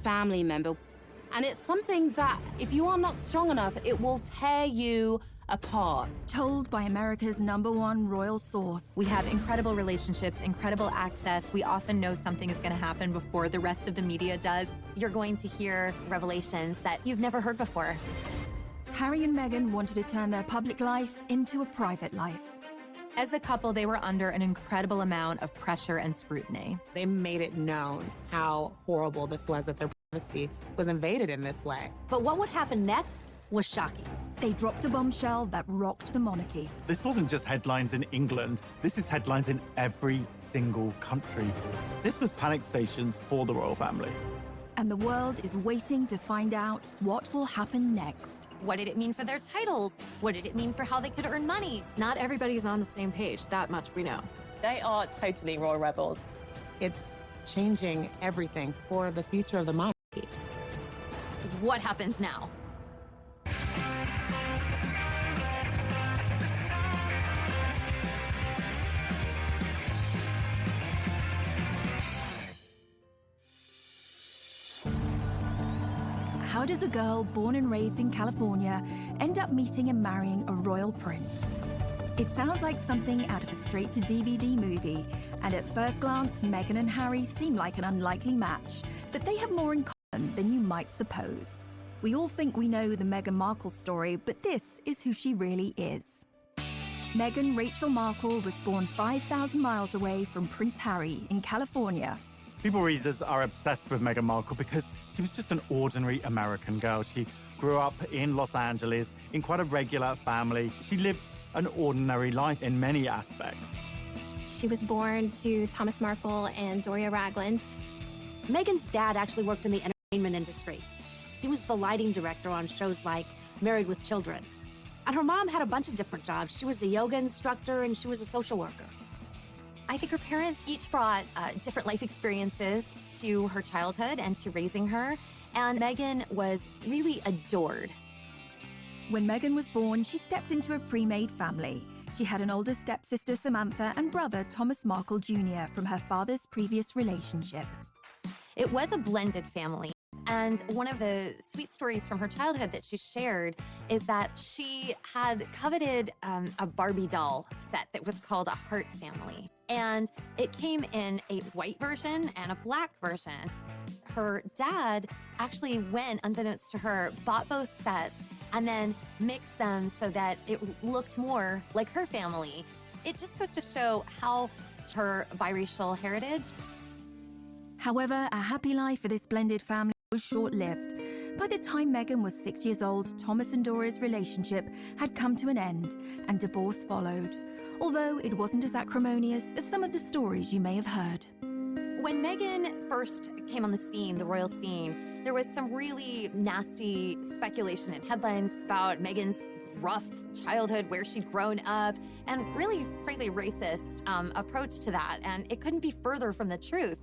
family member. And it's something that, if you are not strong enough, it will tear you apart. Told by America's #1 royal source. We have incredible relationships, incredible access. We often know something is going to happen before the rest of the media does. You're going to hear revelations that you've never heard before. Harry and Meghan wanted to turn their public life into a private life. As a couple, they were under an incredible amount of pressure and scrutiny. They made it known how horrible this was, that their privacy was invaded in this way. But what would happen next was shocking. They dropped a bombshell that rocked the monarchy. This wasn't just headlines in England. This is headlines in every single country. This was panic stations for the royal family. And the world is waiting to find out what will happen next. What did it mean for their titles? What did it mean for how they could earn money? Not everybody's on the same page, that much we know. They are totally royal rebels. It's changing everything for the future of the monarchy. What happens now? How does a girl born and raised in California end up meeting and marrying a royal prince? It sounds like something out of a straight-to-DVD movie, and at first glance, Meghan and Harry seem like an unlikely match, but they have more in common than you might suppose. We all think we know the Meghan Markle story, but this is who she really is. Meghan Rachel Markle was born 5,000 miles away from Prince Harry in California. People readers are obsessed with Meghan Markle because she was just an ordinary American girl. She grew up in Los Angeles in quite a regular family. She lived an ordinary life in many aspects. She was born to Thomas Markle and Doria Ragland. Meghan's dad actually worked in the entertainment industry. He was the lighting director on shows like Married with Children. And her mom had a bunch of different jobs. She was a yoga instructor and she was a social worker. I think her parents each brought different life experiences to her childhood and to raising her, and Meghan was really adored. When Meghan was born, she stepped into a pre-made family. She had an older stepsister, Samantha, and brother, Thomas Markle Jr., from her father's previous relationship. It was a blended family. And one of the sweet stories from her childhood that she shared is that she had coveted a Barbie doll set that was called a Heart Family. And it came in a white version and a black version. Her dad actually went, unbeknownst to her, bought both sets and then mixed them so that it looked more like her family. It just goes to show how her biracial heritage. However, a happy life for this blended family was short-lived. By the time Meghan was 6 years old, Thomas and Doria's relationship had come to an end, and divorce followed, although it wasn't as acrimonious as some of the stories you may have heard. When Meghan first came on the scene, the royal scene, there was some really nasty speculation and headlines about Meghan's rough childhood, where she'd grown up, and really, frankly, racist approach to that, and it couldn't be further from the truth.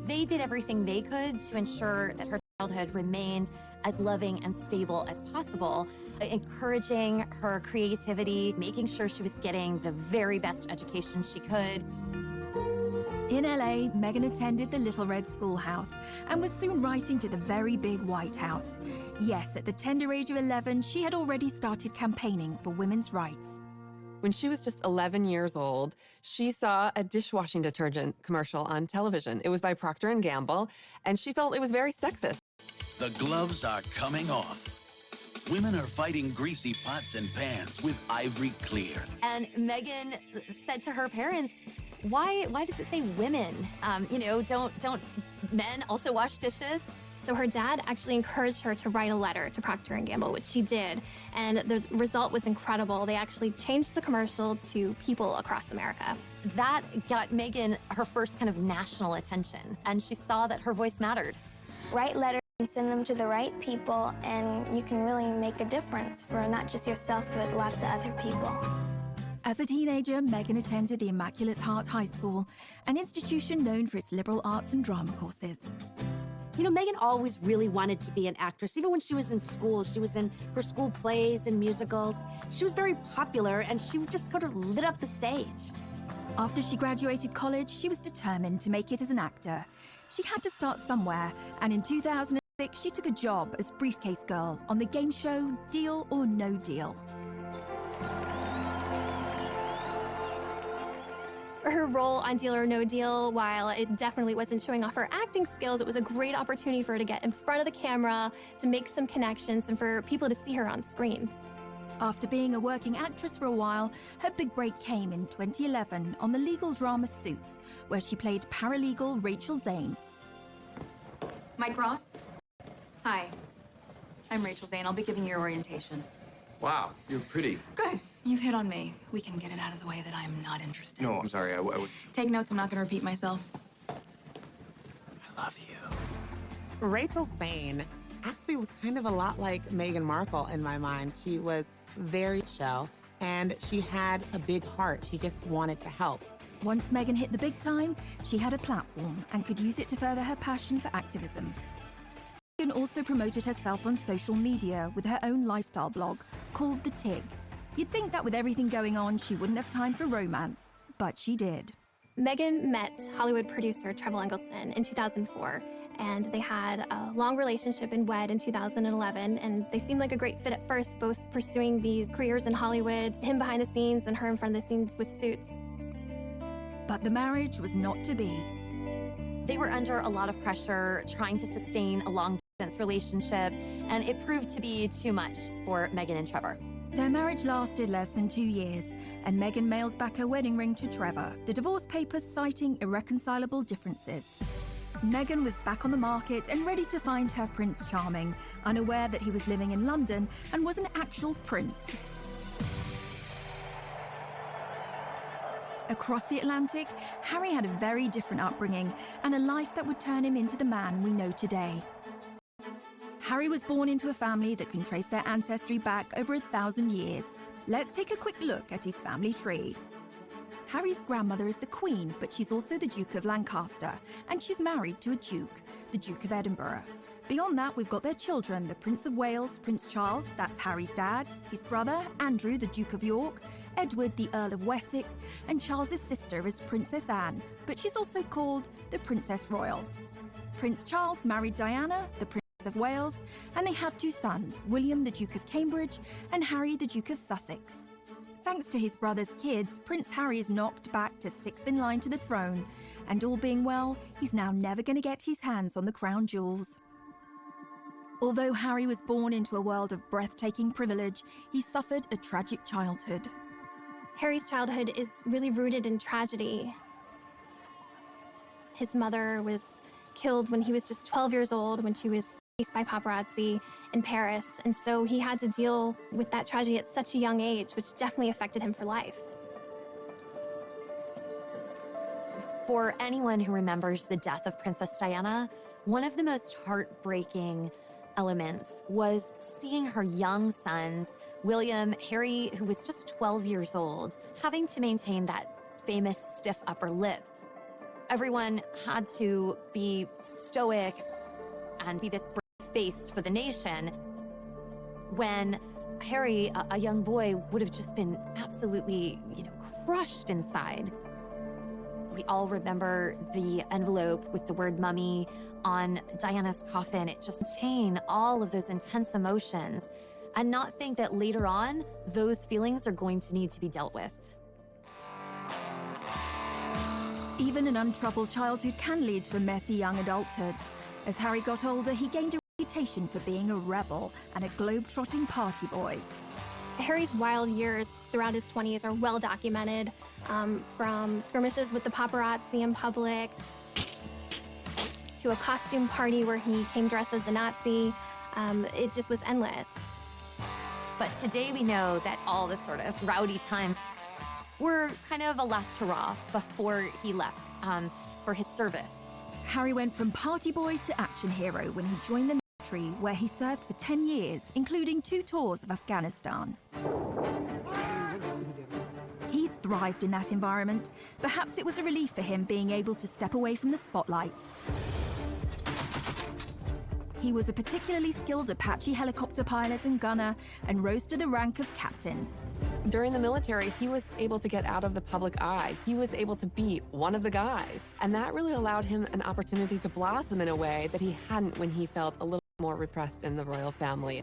They did everything they could to ensure that her childhood remained as loving and stable as possible, encouraging her creativity, making sure she was getting the very best education she could. In LA, Meghan attended the Little Red Schoolhouse and was soon writing to the very big White House. Yes, at the tender age of 11, she had already started campaigning for women's rights. When she was just 11 years old, she saw a dishwashing detergent commercial on television. It was by Procter & Gamble, and she felt it was very sexist. The gloves are coming off. Women are fighting greasy pots and pans with Ivory Clear. And Meghan said to her parents, why does it say women? Don't men also wash dishes? So her dad actually encouraged her to write a letter to Procter & Gamble, which she did. And the result was incredible. They actually changed the commercial to people across America. That got Meghan her first kind of national attention. And she saw that her voice mattered. Write letters and send them to the right people, and you can really make a difference for not just yourself, but lots of other people. As a teenager, Meghan attended the Immaculate Heart High School, an institution known for its liberal arts and drama courses. You know, Meghan always really wanted to be an actress. Even when she was in school, she was in her school plays and musicals. She was very popular, and she just sort of lit up the stage. After she graduated college, she was determined to make it as an actor. She had to start somewhere, and in 2000, She took a job as briefcase girl on the game show Deal or No Deal. Her role on Deal or No Deal, while it definitely wasn't showing off her acting skills, it was a great opportunity for her to get in front of the camera, to make some connections, and for people to see her on screen. After being a working actress for a while, her big break came in 2011 on the legal drama Suits, where she played paralegal Rachel Zane. Mike Ross? Hi. I'm Rachel Zane. I'll be giving you your orientation. Wow, you're pretty. Good. You've hit on me. We can get it out of the way that I am not interested. No, I'm sorry. I would... Take notes. I'm not going to repeat myself. I love you. Rachel Zane actually was kind of a lot like Meghan Markle in my mind. She was very chill, and she had a big heart. She just wanted to help. Once Meghan hit the big time, she had a platform and could use it to further her passion for activism. Meghan also promoted herself on social media with her own lifestyle blog called The Tig. You'd think that with everything going on, she wouldn't have time for romance, but she did. Meghan met Hollywood producer Trevor Engelson in 2004, and they had a long relationship and wed in 2011, and they seemed like a great fit at first, both pursuing these careers in Hollywood, him behind the scenes and her in front of the scenes with Suits. But the marriage was not to be. They were under a lot of pressure trying to sustain a long-distance relationship, and it proved to be too much for Meghan and Trevor. Their marriage lasted less than 2 years, and Meghan mailed back her wedding ring to Trevor, the divorce papers citing irreconcilable differences. Meghan was back on the market and ready to find her Prince Charming, unaware that he was living in London and was an actual prince. Across the Atlantic, Harry had a very different upbringing and a life that would turn him into the man we know today. Harry was born into a family that can trace their ancestry back over 1,000 years. Let's take a quick look at his family tree. Harry's grandmother is the Queen, but she's also the Duke of Lancaster, and she's married to a Duke, the Duke of Edinburgh. Beyond that, we've got their children, the Prince of Wales, Prince Charles, that's Harry's dad, his brother, Andrew, the Duke of York, Edward, the Earl of Wessex, and Charles's sister is Princess Anne, but she's also called the Princess Royal. Prince Charles married Diana, the Princess of Wales, and they have 2 sons, William, the Duke of Cambridge, and Harry, the Duke of Sussex. Thanks to his brother's kids, Prince Harry is knocked back to 6th in line to the throne, and all being well, he's now never going to get his hands on the crown jewels. Although Harry was born into a world of breathtaking privilege, he suffered a tragic childhood. Harry's childhood is really rooted in tragedy. His mother was killed when he was just 12 years old, when she was chased by paparazzi in Paris, and so he had to deal with that tragedy at such a young age, which definitely affected him for life. For anyone who remembers the death of Princess Diana, one of the most heartbreaking elements was seeing her young sons, William, Harry, who was just 12 years old, having to maintain that famous stiff upper lip. Everyone had to be stoic and be this brave face for the nation, when Harry, a young boy, would have just been absolutely, crushed inside. We all remember the envelope with the word mummy on Diana's coffin. It just contained all of those intense emotions, and not think that later on, those feelings are going to need to be dealt with. Even an untroubled childhood can lead to a messy young adulthood. As Harry got older, he gained a reputation for being a rebel and a globe-trotting party boy. Harry's wild years throughout his 20s are well documented, from skirmishes with the paparazzi in public, to a costume party where he came dressed as a Nazi. It just was endless. But today we know that all the sort of rowdy times were kind of a last hurrah before he left for his service. Harry went from party boy to action hero when he joined the military, where he served for 10 years, including 2 tours of Afghanistan. He thrived in that environment. Perhaps it was a relief for him being able to step away from the spotlight. He was a particularly skilled Apache helicopter pilot and gunner, and rose to the rank of captain. During the military, he was able to get out of the public eye. He was able to be one of the guys. And that really allowed him an opportunity to blossom in a way that he hadn't when he felt a little more repressed in the royal family.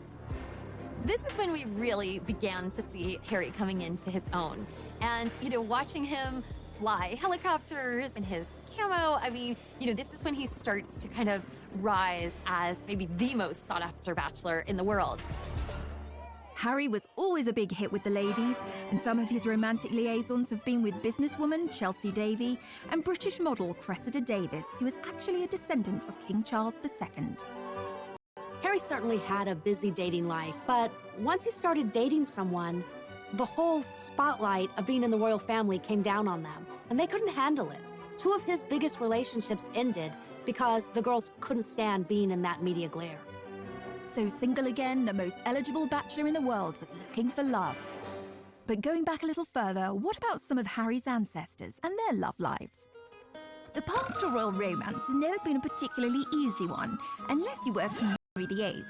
This is when we really began to see Harry coming into his own. And, watching him fly helicopters in his camo, I mean, this is when he starts to kind of rise as maybe the most sought-after bachelor in the world. Harry was always a big hit with the ladies, and some of his romantic liaisons have been with businesswoman Chelsea Davy and British model Cressida Davis, who is actually a descendant of King Charles II. Harry certainly had a busy dating life, but once he started dating someone, the whole spotlight of being in the royal family came down on them, and they couldn't handle it. 2 of his biggest relationships ended because the girls couldn't stand being in that media glare. So single again, the most eligible bachelor in the world was looking for love. But going back a little further, what about some of Harry's ancestors and their love lives? The path to royal romance has never been a particularly easy one, unless you were King Henry VIII.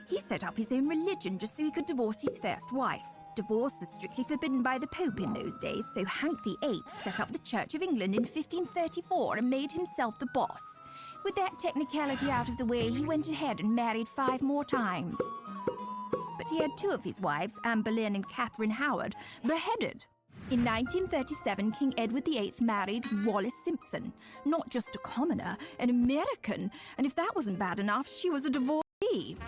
He set up his own religion just so he could divorce his first wife. Divorce was strictly forbidden by the Pope in those days, so Hank VIII set up the Church of England in 1534 and made himself the boss. With that technicality out of the way, he went ahead and married 5 more times. But he had 2 of his wives, Anne Boleyn and Catherine Howard, beheaded. In 1937, King Edward VIII married Wallis Simpson, not just a commoner, an American, and if that wasn't bad enough, she was a divorcee.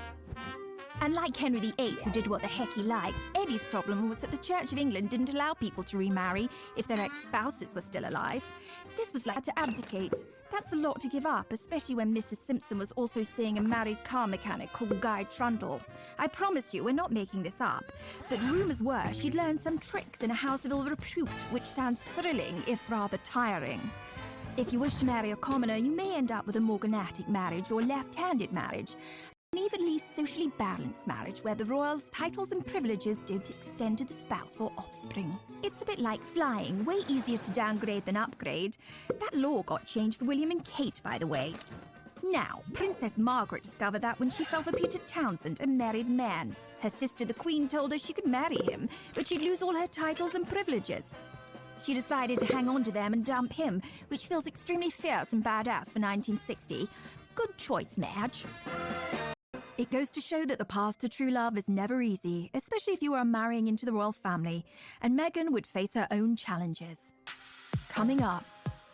And like Henry VIII, who did what the heck he liked, Eddie's problem was that the Church of England didn't allow people to remarry if their ex-spouses were still alive. This was like to abdicate. That's a lot to give up, especially when Mrs. Simpson was also seeing a married car mechanic called Guy Trundle. I promise you, we're not making this up. But rumours were she'd learned some tricks in a house of ill repute, which sounds thrilling, if rather tiring. If you wish to marry a commoner, you may end up with a morganatic marriage or left-handed marriage. An evenly socially balanced marriage where the royals' titles and privileges don't extend to the spouse or offspring. It's a bit like flying, way easier to downgrade than upgrade. That law got changed for William and Kate, by the way. Now, Princess Margaret discovered that when she fell for Peter Townsend, a married man. Her sister, the Queen, told her she could marry him, but she'd lose all her titles and privileges. She decided to hang on to them and dump him, which feels extremely fierce and badass for 1960. Good choice, Madge. It goes to show that the path to true love is never easy, especially if you are marrying into the royal family, and Meghan would face her own challenges. Coming up.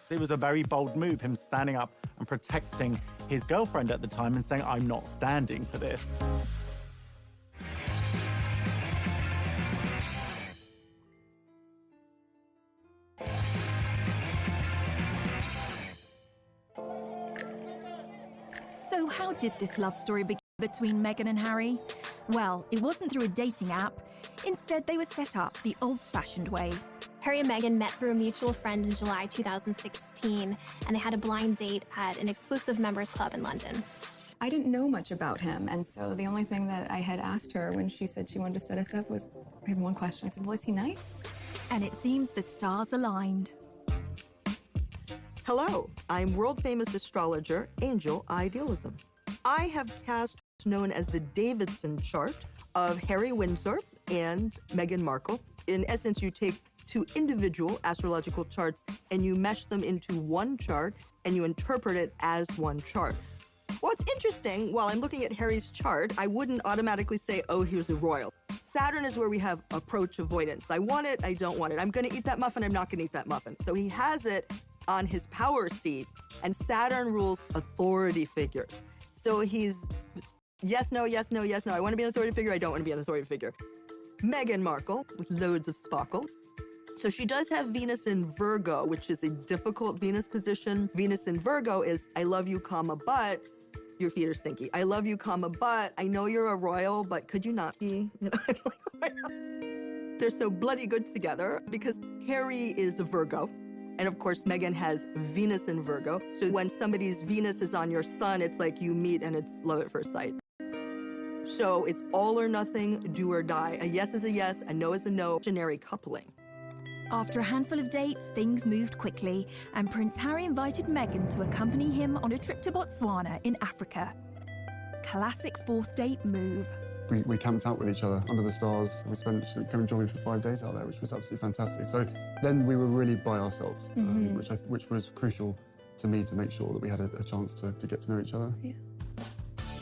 It was a very bold move, him standing up and protecting his girlfriend at the time and saying, I'm not standing for this. So how did this love story begin between Meghan and Harry? Well, it wasn't through a dating app. Instead, they were set up the old-fashioned way. Harry and Meghan met through a mutual friend in July 2016, and they had a blind date at an exclusive members club in London. I didn't know much about him, and so the only thing that I had asked her when she said she wanted to set us up was, I had one question. I said, well, is he nice? And it seems the stars aligned. Hello, I'm world-famous astrologer Angel Idealism. I have cast what's known as the Davidson chart of Harry Windsor and Meghan Markle. In essence, you take 2 individual astrological charts and you mesh them into one chart and you interpret it as one chart. What's interesting, while I'm looking at Harry's chart, I wouldn't automatically say, oh, here's a royal. Saturn is where we have approach avoidance. I want it, I don't want it. I'm gonna eat that muffin, I'm not gonna eat that muffin. So he has it on his power seat, and Saturn rules authority figures. So he's yes, no, yes, no, yes, no. I want to be an authority figure. I don't want to be an authority figure. Meghan Markle, with loads of sparkle. So she does have Venus in Virgo, which is a difficult Venus position. Venus in Virgo is, I love you, comma, but your feet are stinky. I love you, comma, but I know you're a royal, but could you not be? You know? They're so bloody good together because Harry is a Virgo. And of course, Meghan has Venus in Virgo. So when somebody's Venus is on your sun, it's like you meet and it's love at first sight. So it's all or nothing, do or die. A yes is a yes, a no is a no. Generic coupling. After a handful of dates, things moved quickly, and Prince Harry invited Meghan to accompany him on a trip to Botswana in Africa. Classic 4th date move. We camped out with each other under the stars. We spent going jogging for 5 days out there, which was absolutely fantastic. So then we were really by ourselves, which was crucial to me to make sure that we had a chance to get to know each other. Yeah.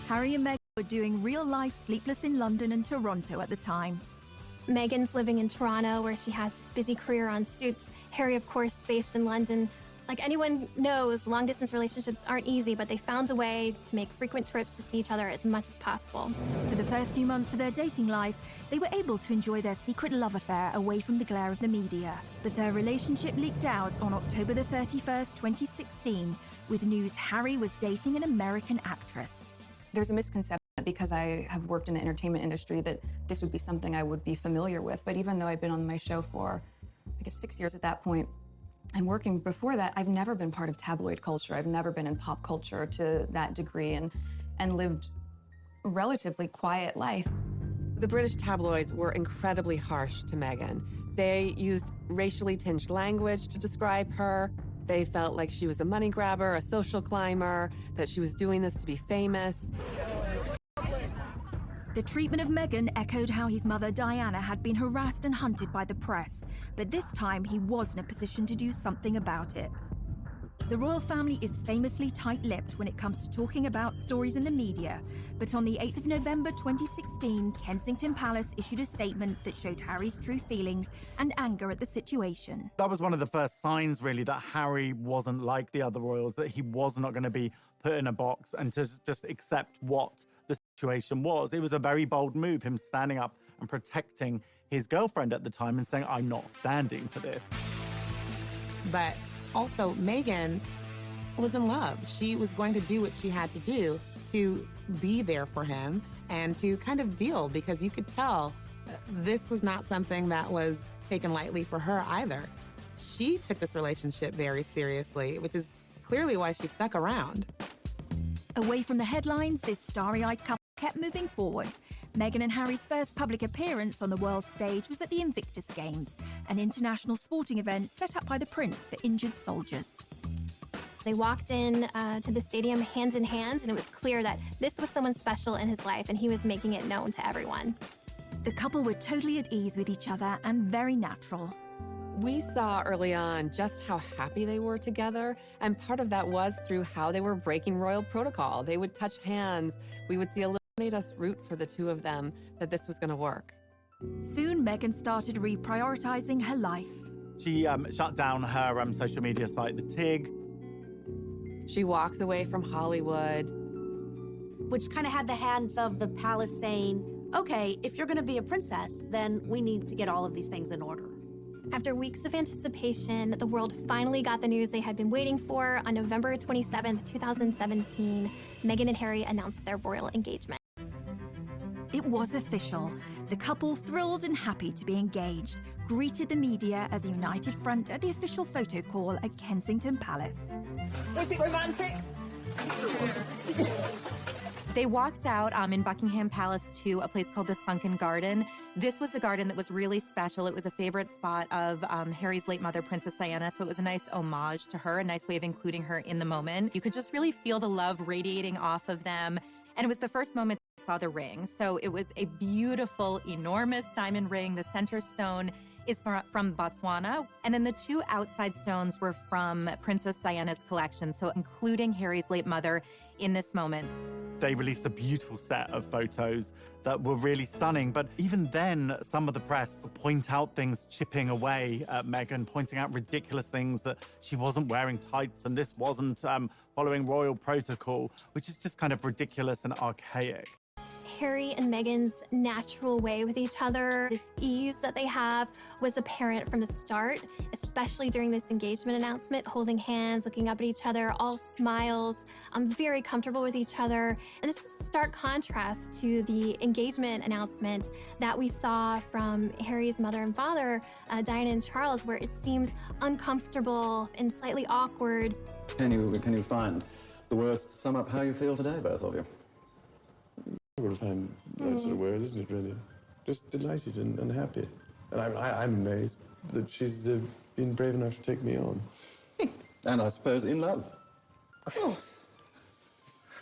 Harry and Meghan were doing real-life Sleepless in London and Toronto at the time. Meghan's living in Toronto, where she has this busy career on Suits. Harry, of course, based in London. Like anyone knows, long-distance relationships aren't easy, but they found a way to make frequent trips to see each other as much as possible. For the first few months of their dating life, they were able to enjoy their secret love affair away from the glare of the media. But their relationship leaked out on October the 31st, 2016, with news Harry was dating an American actress. There's a misconception because I have worked in the entertainment industry that this would be something I would be familiar with. But even though I'd been on my show for, I guess, 6 years at that point, and working before that, I've never been part of tabloid culture. I've never been in pop culture to that degree and lived a relatively quiet life. The British tabloids were incredibly harsh to Meghan. They used racially tinged language to describe her. They felt like she was a money grabber, a social climber, that she was doing this to be famous. The treatment of Meghan echoed how his mother Diana had been harassed and hunted by the press, but this time he was in a position to do something about it. The royal family is famously tight-lipped when it comes to talking about stories in the media, but on the 8th of November 2016, Kensington Palace issued a statement that showed Harry's true feelings and anger at the situation. That was one of the first signs, really, that Harry wasn't like the other royals, that he was not going to be put in a box and to just accept what the situation was. It was a very bold move, him standing up and protecting his girlfriend at the time and saying, I'm not standing for this. But also, Meghan was in love. She was going to do what she had to do to be there for him and to kind of deal, because you could tell this was not something that was taken lightly for her either. She took this relationship very seriously, which is clearly why she stuck around. Away from the headlines, this starry-eyed couple kept moving forward. Meghan and Harry's first public appearance on the world stage was at the Invictus Games, an international sporting event set up by the Prince for injured soldiers. They walked in to the stadium hand in hand, and it was clear that this was someone special in his life, and he was making it known to everyone. The couple were totally at ease with each other and very natural. We saw early on just how happy they were together, and part of that was through how they were breaking royal protocol. They would touch hands. We would see a little, made us root for the two of them, that this was going to work. Soon, Meghan started reprioritizing her life. She shut down her social media site, The Tig. She walked away from Hollywood. Which kind of had the hands of the palace saying, okay, if you're going to be a princess, then we need to get all of these things in order. After weeks of anticipation, the world finally got the news they had been waiting for. On November 27th, 2017, Meghan and Harry announced their royal engagement. It was official. The couple, thrilled and happy to be engaged, greeted the media as a united front at the official photo call at Kensington Palace. Was it romantic? They walked out in Buckingham Palace to a place called the Sunken Garden. This was a garden that was really special. It was a favorite spot of Harry's late mother, Princess Diana, so it was a nice homage to her, a nice way of including her in the moment. You could just really feel the love radiating off of them, and it was the first moment they saw the ring. So it was a beautiful, enormous diamond ring. The center stone is from Botswana, and then the two outside stones were from Princess Diana's collection, so including Harry's late mother in this moment. They released a beautiful set of photos that were really stunning, but even then, some of the press point out things chipping away at Meghan, pointing out ridiculous things, that she wasn't wearing tights and this wasn't following royal protocol, which is just kind of ridiculous and archaic. Harry and Meghan's natural way with each other, this ease that they have, was apparent from the start, especially during this engagement announcement, holding hands, looking up at each other, all smiles, very comfortable with each other. And this was a stark contrast to the engagement announcement that we saw from Harry's mother and father, Diana and Charles, where it seemed uncomfortable and slightly awkward. Can you find the words to sum up how you feel today, both of you? Well, find that sort of word, isn't it, really? Just delighted and happy. And I'm amazed that she's been brave enough to take me on. And I suppose in love. Of course.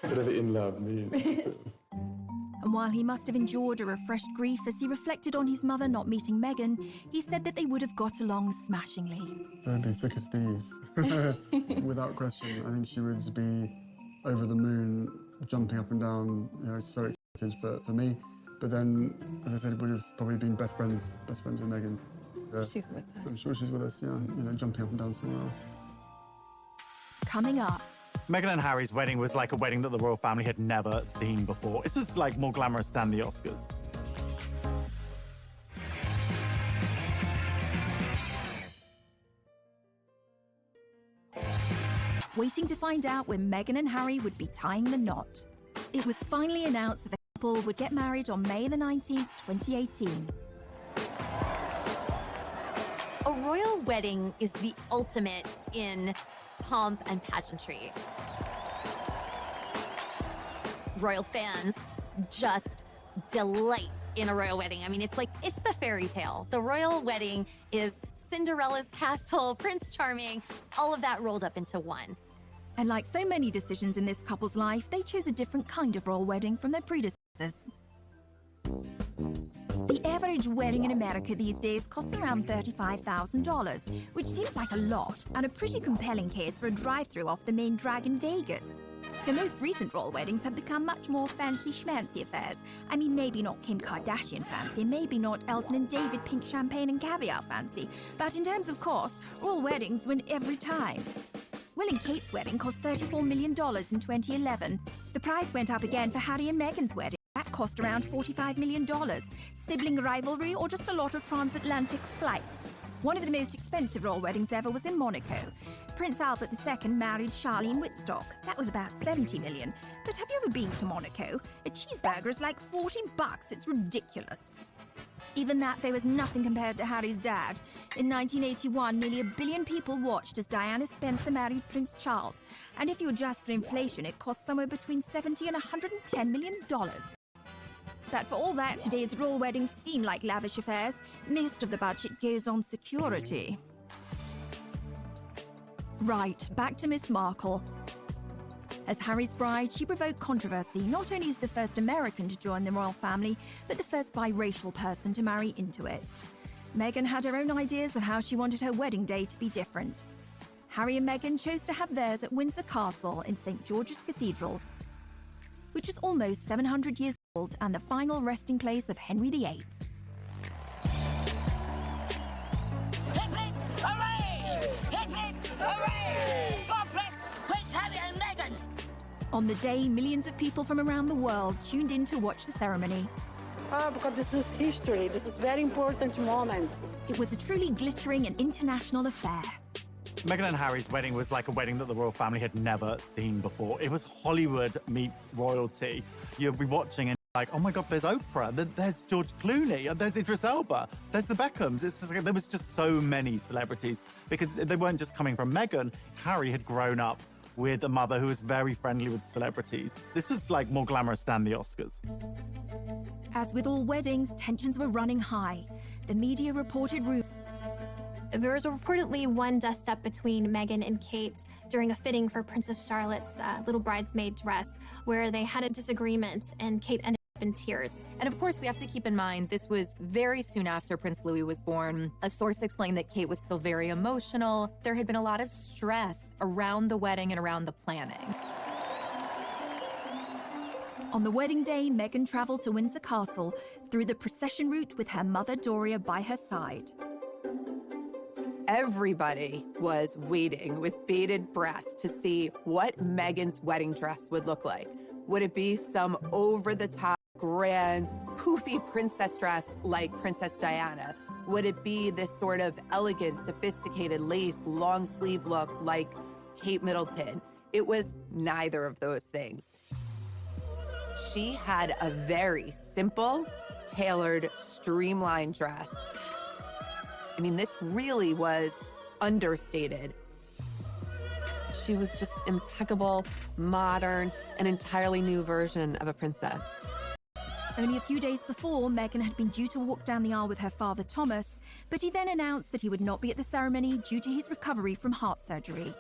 Whatever in love means. And while he must have endured a refreshed grief as he reflected on his mother not meeting Meghan, he said that they would have got along smashingly. They'd be thick as thieves. Without question. I think she would be over the moon, jumping up and down, so excited for me. But then, as I said, we'd have probably been best friends with Meghan. She's with us. I'm sure she's with us, yeah, you know, jumping up and down somewhere else. Coming up. Meghan and Harry's wedding was like a wedding that the royal family had never seen before. It's just like more glamorous than the Oscars. Waiting to find out when Meghan and Harry would be tying the knot. It was finally announced that the couple would get married on May the 19th, 2018. A royal wedding is the ultimate in pomp and pageantry. Royal fans just delight in a royal wedding. I mean, it's the fairy tale. The royal wedding is Cinderella's castle, Prince Charming, all of that rolled up into one. And like so many decisions in this couple's life, they chose a different kind of royal wedding from their predecessors. The average wedding in America these days costs around $35,000, which seems like a lot, and a pretty compelling case for a drive-through off the main drag in Vegas. The most recent royal weddings have become much more fancy-schmancy affairs. I mean, maybe not Kim Kardashian fancy, maybe not Elton and David pink champagne and caviar fancy, but in terms of cost, royal weddings win every time. Will and Kate's wedding cost $34 million in 2011. The price went up again for Harry and Meghan's wedding. That cost around $45 million. Sibling rivalry or just a lot of transatlantic flights? One of the most expensive royal weddings ever was in Monaco. Prince Albert II married Charlene Whitstock. That was about $70 million. But have you ever been to Monaco? A cheeseburger is like $40. It's ridiculous. Even that, there was nothing compared to Harry's dad. In 1981, nearly 1 billion people watched as Diana Spencer married Prince Charles. And if you adjust for inflation, it cost somewhere between $70 and $110 million. But for all that, today's royal weddings seem like lavish affairs. Most of the budget goes on security. Right, back to Miss Markle. As Harry's bride, she provoked controversy, not only as the first American to join the royal family, but the first biracial person to marry into it. Meghan had her own ideas of how she wanted her wedding day to be different. Harry and Meghan chose to have theirs at Windsor Castle in St. George's Cathedral, which is almost 700 years old and the final resting place of Henry VIII. Hooray! Hooray! God bless Prince Harry and Meghan! On the day, millions of people from around the world tuned in to watch the ceremony. Because this is history. This is a very important moment. It was a truly glittering and international affair. Meghan and Harry's wedding was like a wedding that the royal family had never seen before. It was Hollywood meets royalty. You'll be watching and like, oh my God, there's Oprah, there's George Clooney, there's Idris Elba, there's the Beckhams. It's just like, there was just so many celebrities because they weren't just coming from Meghan. Harry had grown up with a mother who was very friendly with celebrities. This was like more glamorous than the Oscars. As with all weddings, tensions were running high. The media reported rumors. There was reportedly one dust-up between Meghan and Kate during a fitting for Princess Charlotte's little bridesmaid dress, where they had a disagreement and Kate ended up in tears. And of course, we have to keep in mind, this was very soon after Prince Louis was born. A source explained that Kate was still very emotional. There had been a lot of stress around the wedding and around the planning. On the wedding day, Meghan traveled to Windsor Castle through the procession route with her mother Doria by her side. Everybody was waiting with bated breath to see what Meghan's wedding dress would look like. Would it be some over-the-top, grand, poofy princess dress like Princess Diana? Would it be this sort of elegant, sophisticated lace, long sleeve look like Kate Middleton? It was neither of those things. She had a very simple, tailored, streamlined dress. I mean, this really was understated. She was just impeccable, modern, an entirely new version of a princess. Only a few days before, Meghan had been due to walk down the aisle with her father Thomas, but he then announced that he would not be at the ceremony due to his recovery from heart surgery.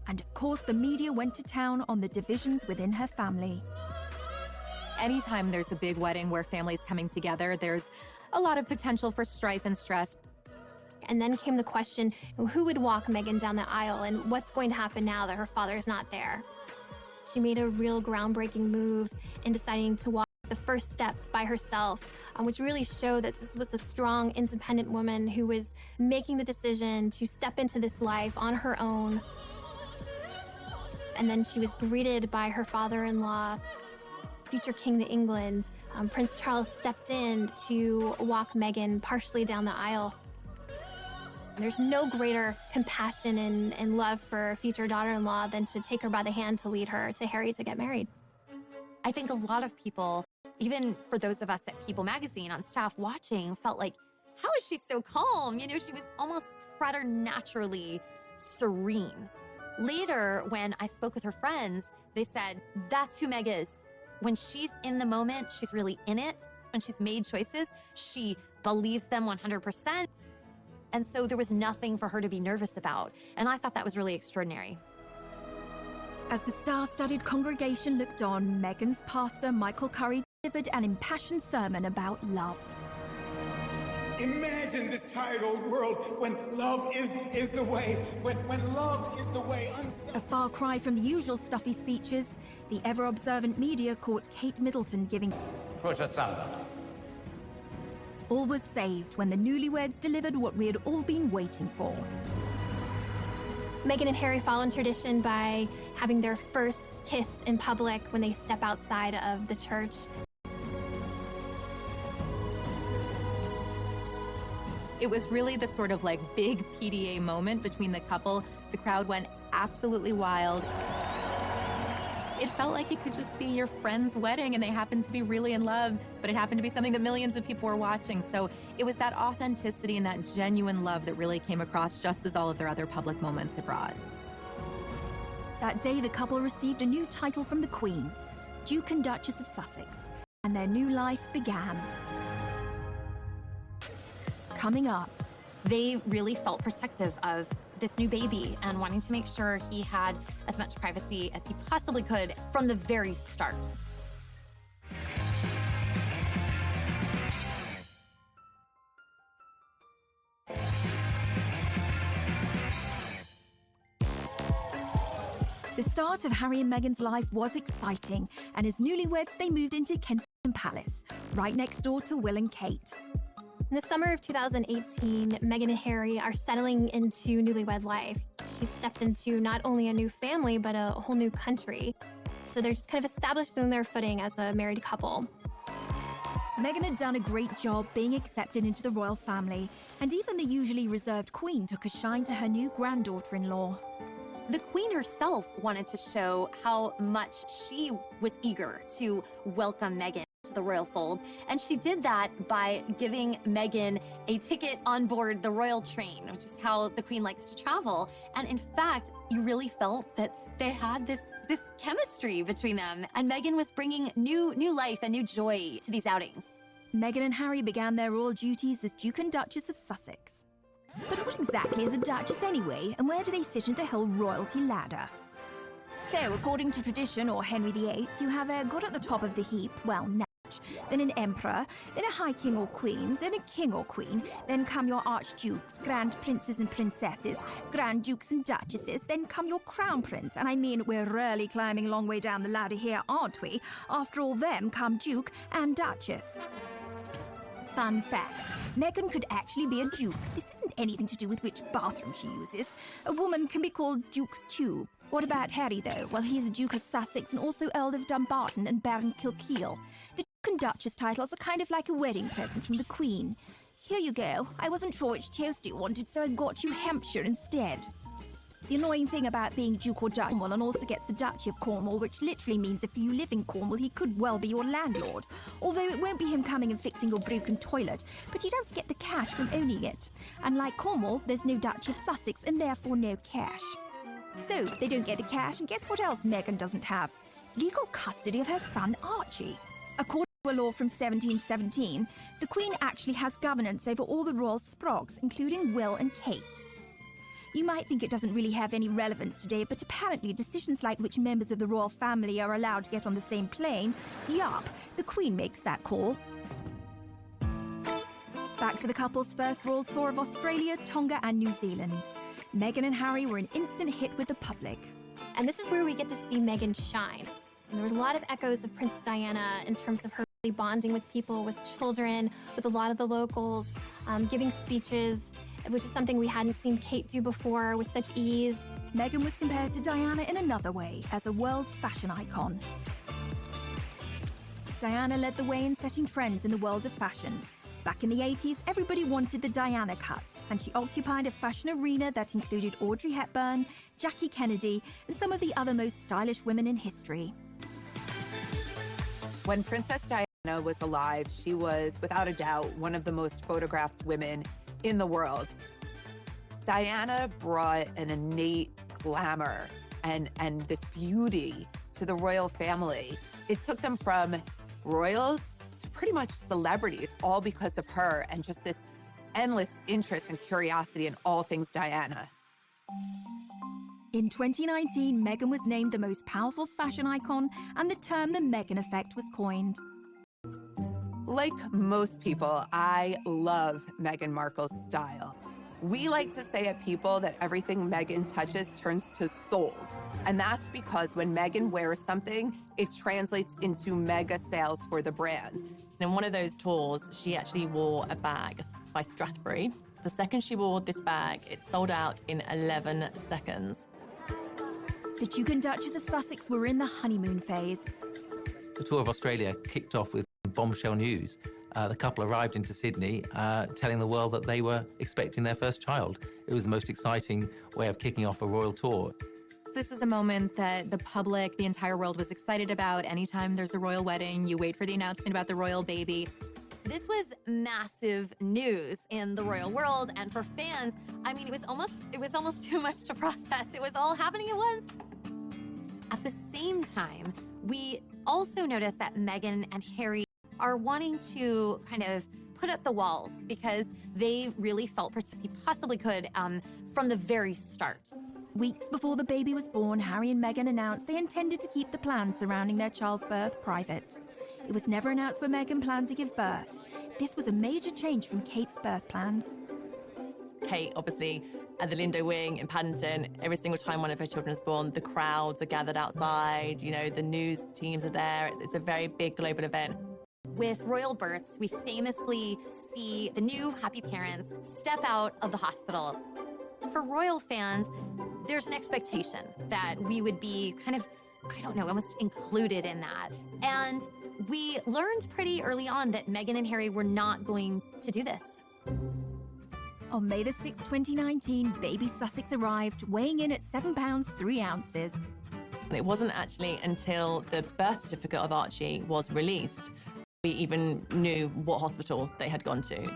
And of course, the media went to town on the divisions within her family. Anytime there's a big wedding where families coming together, there's a lot of potential for strife and stress. And then came the question, who would walk Meghan down the aisle and what's going to happen now that her father's not there? She made a real groundbreaking move in deciding to walk first steps by herself, which really showed that this was a strong, independent woman who was making the decision to step into this life on her own. And then she was greeted by her father-in-law, future King of England. Prince Charles stepped in to walk Meghan partially down the aisle. There's no greater compassion and love for a future daughter-in-law than to take her by the hand to lead her to Harry to get married. I think a lot of people, even for those of us at People Magazine on staff watching, felt like, how is she so calm? You know, she was almost preternaturally serene. Later, when I spoke with her friends, they said, that's who Meg is. When she's in the moment, she's really in it. When she's made choices, she believes them 100%. And so there was nothing for her to be nervous about. And I thought that was really extraordinary. As the star-studded congregation looked on, Meghan's pastor, Michael Curry, delivered an impassioned sermon about love. Imagine this tired old world when love is the way, when love is the way. A far cry from the usual stuffy speeches, the ever-observant media caught Kate Middleton giving Put asunder. All was saved when the newlyweds delivered what we had all been waiting for. Meghan and Harry follow in tradition by having their first kiss in public when they step outside of the church. It was really the sort of like big PDA moment between the couple. The crowd went absolutely wild. It felt like it could just be your friend's wedding and they happened to be really in love, but it happened to be something that millions of people were watching. So it was that authenticity and that genuine love that really came across, just as all of their other public moments had brought. That day, the couple received a new title from the Queen, Duke and Duchess of Sussex, and their new life began. Coming up, they really felt protective of this new baby and wanting to make sure he had as much privacy as he possibly could from the very start. The start of Harry and Meghan's life was exciting, and as newlyweds, they moved into Kensington Palace, right next door to Will and Kate. In the summer of 2018, Meghan and Harry are settling into newlywed life. She's stepped into not only a new family, but a whole new country. So they're just kind of established in their footing as a married couple. Meghan had done a great job being accepted into the royal family, and even the usually reserved Queen took a shine to her new granddaughter-in-law. The Queen herself wanted to show how much she was eager to welcome Meghan to the royal fold, and she did that by giving Meghan a ticket on board the royal train, which is how the Queen likes to travel. And in fact, you really felt that they had this chemistry between them, and Meghan was bringing new life and new joy to these outings. Meghan and Harry began their royal duties as Duke and Duchess of Sussex. But what exactly is a duchess anyway, and where do they fit into the whole royalty ladder? So, according to tradition, or Henry VIII, you have a god at the top of the heap, well, Natch, then an emperor, then a high king or queen, then a king or queen, then come your archdukes, grand princes and princesses, grand dukes and duchesses, then come your crown prince, and I mean, we're really climbing a long way down the ladder here, aren't we? After all them come duke and duchess. Fun fact, Meghan could actually be a duke. This isn't anything to do with which bathroom she uses. A woman can be called Duke's too. What about Harry, though? Well, he's a Duke of Sussex and also Earl of Dumbarton and Baron Kilkeel. The Duke and Duchess titles are kind of like a wedding present from the Queen. Here you go. I wasn't sure which toast you wanted, so I got you Hampshire instead. The annoying thing about being Duke or Duchess, Cornwall and also gets the Duchy of Cornwall, which literally means if you live in Cornwall, he could well be your landlord. Although it won't be him coming and fixing your broken toilet, but he does get the cash from owning it. Unlike Cornwall, there's no Duchy of Sussex and therefore no cash. So, they don't get the cash, and guess what else Meghan doesn't have? Legal custody of her son Archie. According to a law from 1717, the Queen actually has governance over all the royal sprogs, including Will and Kate. You might think it doesn't really have any relevance today, but apparently decisions like which members of the royal family are allowed to get on the same plane, yup, the Queen makes that call. Back to the couple's first royal tour of Australia, Tonga and New Zealand. Meghan and Harry were an instant hit with the public. And this is where we get to see Meghan shine. And there was a lot of echoes of Princess Diana in terms of her bonding with people, with children, with a lot of the locals, giving speeches, which is something we hadn't seen Kate do before with such ease. Meghan was compared to Diana in another way as a world fashion icon. Diana led the way in setting trends in the world of fashion. Back in the 80s, everybody wanted the Diana cut, and she occupied a fashion arena that included Audrey Hepburn, Jackie Kennedy, and some of the other most stylish women in history. When Princess Diana was alive, she was, without a doubt, one of the most photographed women in the world. Diana brought an innate glamour and this beauty to the royal family. It took them from royals to pretty much celebrities, all because of her and just this endless interest and curiosity in all things Diana. In 2019, Meghan was named the most powerful fashion icon, and the term the Meghan effect was coined. Like most people, I love Meghan Markle's style. We like to say at People that everything Meghan touches turns to sold. And that's because when Meghan wears something, it translates into mega sales for the brand. In one of those tours, she actually wore a bag by Strathbury. The second she wore this bag, it sold out in 11 seconds. The Duke and Duchess of Sussex were in the honeymoon phase. The tour of Australia kicked off with bombshell news. The couple arrived into Sydney telling the world that they were expecting their first child. It was the most exciting way of kicking off a royal tour. This is a moment that the public, the entire world was excited about. Anytime there's a royal wedding, you wait for the announcement about the royal baby. This was massive news in the royal world, and for fans, I mean, it was almost too much to process. It was all happening at once. At the same time, we also noticed that Meghan and Harry are wanting to kind of put up the walls because they really felt he possibly could from the very start. Weeks before the baby was born, Harry and Meghan announced they intended to keep the plans surrounding their child's birth private. It was never announced where Meghan planned to give birth. This was a major change from Kate's birth plans. Kate, obviously, at the Lindo Wing in Paddington, every single time one of her children is born, the crowds are gathered outside, you know, the news teams are there. It's a very big global event. With royal births, we famously see the new happy parents step out of the hospital. For royal fans, there's an expectation that we would be kind of, I don't know, almost included in that. And we learned pretty early on that Meghan and Harry were not going to do this. On May the 6th, 2019, baby Sussex arrived, weighing in at 7 pounds 3 ounces. And it wasn't actually until the birth certificate of Archie was released we even knew what hospital they had gone to.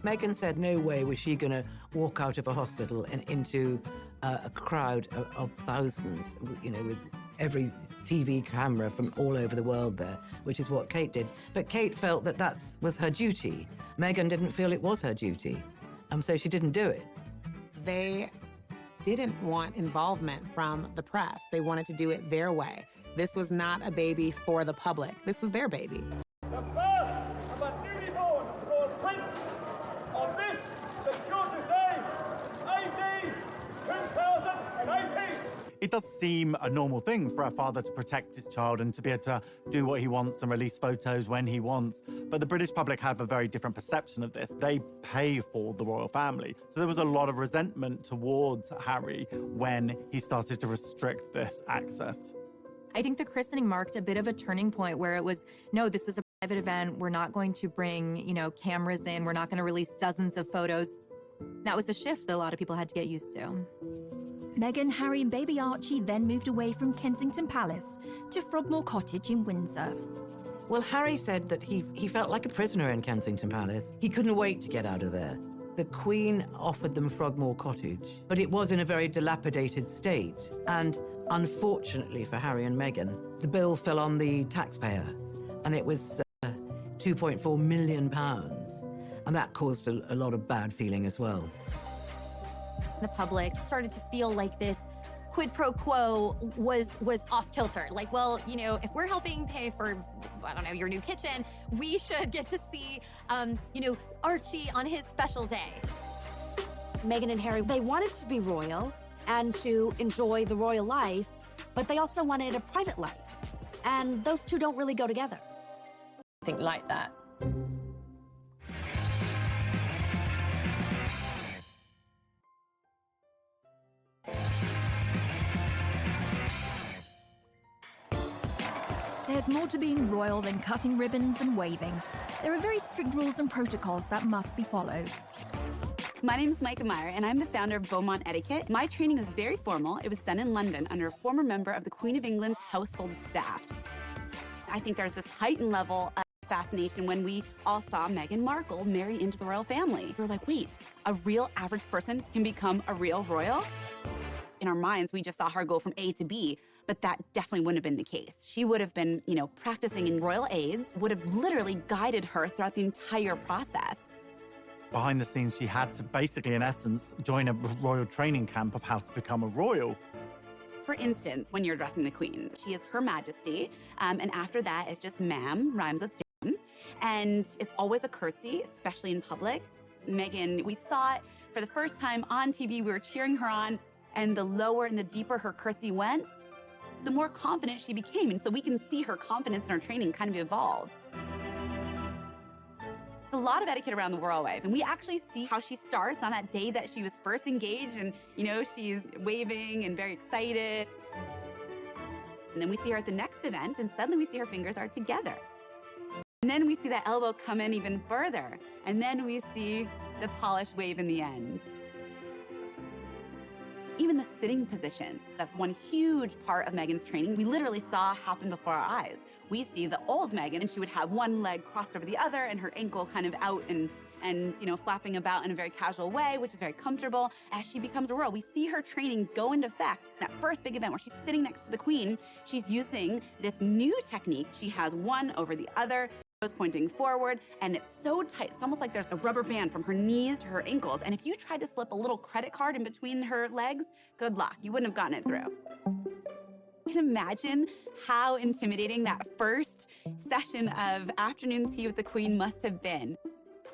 Meghan said no way was she going to walk out of a hospital and into a crowd of thousands, you know, with every TV camera from all over the world there, which is what Kate did. But Kate felt that was her duty. Meghan didn't feel it was her duty, so she didn't do it. They didn't want involvement from the press. They wanted to do it their way. This was not a baby for the public. This was their baby. The birth of a newly born royal prince on this, St. George's Day, AD 2018. It does seem a normal thing for a father to protect his child and to be able to do what he wants and release photos when he wants. But the British public have a very different perception of this. They pay for the royal family. So there was a lot of resentment towards Harry when he started to restrict this access. I think the christening marked a bit of a turning point where it was, no, this is a private event. We're not going to bring, you know, cameras in. We're not going to release dozens of photos. That was the shift that a lot of people had to get used to. Meghan, Harry and baby Archie then moved away from Kensington Palace to Frogmore Cottage in Windsor. Well, Harry said that he felt like a prisoner in Kensington Palace. He couldn't wait to get out of there. The Queen offered them Frogmore Cottage, but it was in a very dilapidated state. And unfortunately for Harry and Meghan, the bill fell on the taxpayer, and it was £2.4 million. And that caused a lot of bad feeling as well. The public started to feel like this quid pro quo was off kilter. Like, well, you know, if we're helping pay for, I don't know, your new kitchen, we should get to see, you know, Archie on his special day. Meghan and Harry, they wanted to be royal and to enjoy the royal life, but they also wanted a private life. And those two don't really go together. anything like that. There's more to being royal than cutting ribbons and waving. There are very strict rules and protocols that must be followed. My name is Micah Meyer, and I'm the founder of Beaumont Etiquette. My training was very formal. It was done in London under a former member of the Queen of England's household staff. I think there's this heightened level of fascination when we all saw Meghan Markle marry into the royal family. We were like, wait, a real average person can become a real royal? In our minds, we just saw her go from A to B, but that definitely wouldn't have been the case. She would have been, practicing in royal aids, would have literally guided her throughout the entire process. Behind the scenes, she had to basically, in essence, join a royal training camp of how to become a royal. For instance, when you're addressing the Queen, she is Her Majesty, and after that, it's just ma'am, rhymes with jam, and it's always a curtsy, especially in public. Meghan, we saw it for the first time on TV, we were cheering her on, and the lower and the deeper her curtsy went, the more confident she became. And so we can see her confidence in her training kind of evolve. A lot of etiquette around the royal wife, and we actually see how she starts on that day that she was first engaged, and she's waving and very excited. And then we see her at the next event, and suddenly we see her fingers are together. And then we see that elbow come in even further, and then we see the polished wave in the end. Even the sitting position, that's one huge part of Meghan's training, we literally saw happen before our eyes. We see the old Meghan, and she would have one leg crossed over the other and her ankle kind of out and flapping about in a very casual way, which is very comfortable. As she becomes a royal, we see her training go into effect. That first big event where she's sitting next to the Queen, she's using this new technique. She has one over the other, pointing forward, and it's so tight. It's almost like there's a rubber band from her knees to her ankles. And if you tried to slip a little credit card in between her legs, good luck. You wouldn't have gotten it through. I can imagine how intimidating that first session of afternoon tea with the Queen must have been.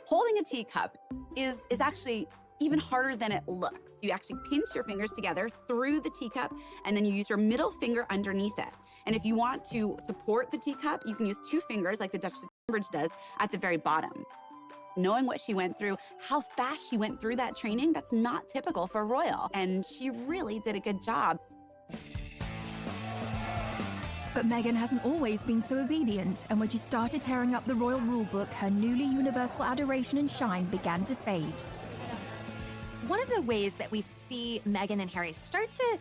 Holding a teacup is actually even harder than it looks. You actually pinch your fingers together through the teacup, and then you use your middle finger underneath it. And if you want to support the teacup, you can use two fingers like the Duchess of Cambridge does at the very bottom. Knowing what she went through, how fast she went through that training, that's not typical for a royal. And she really did a good job. But Meghan hasn't always been so obedient, and when she started tearing up the royal rulebook, her newly universal adoration and shine began to fade. One of the ways that we see Meghan and Harry start to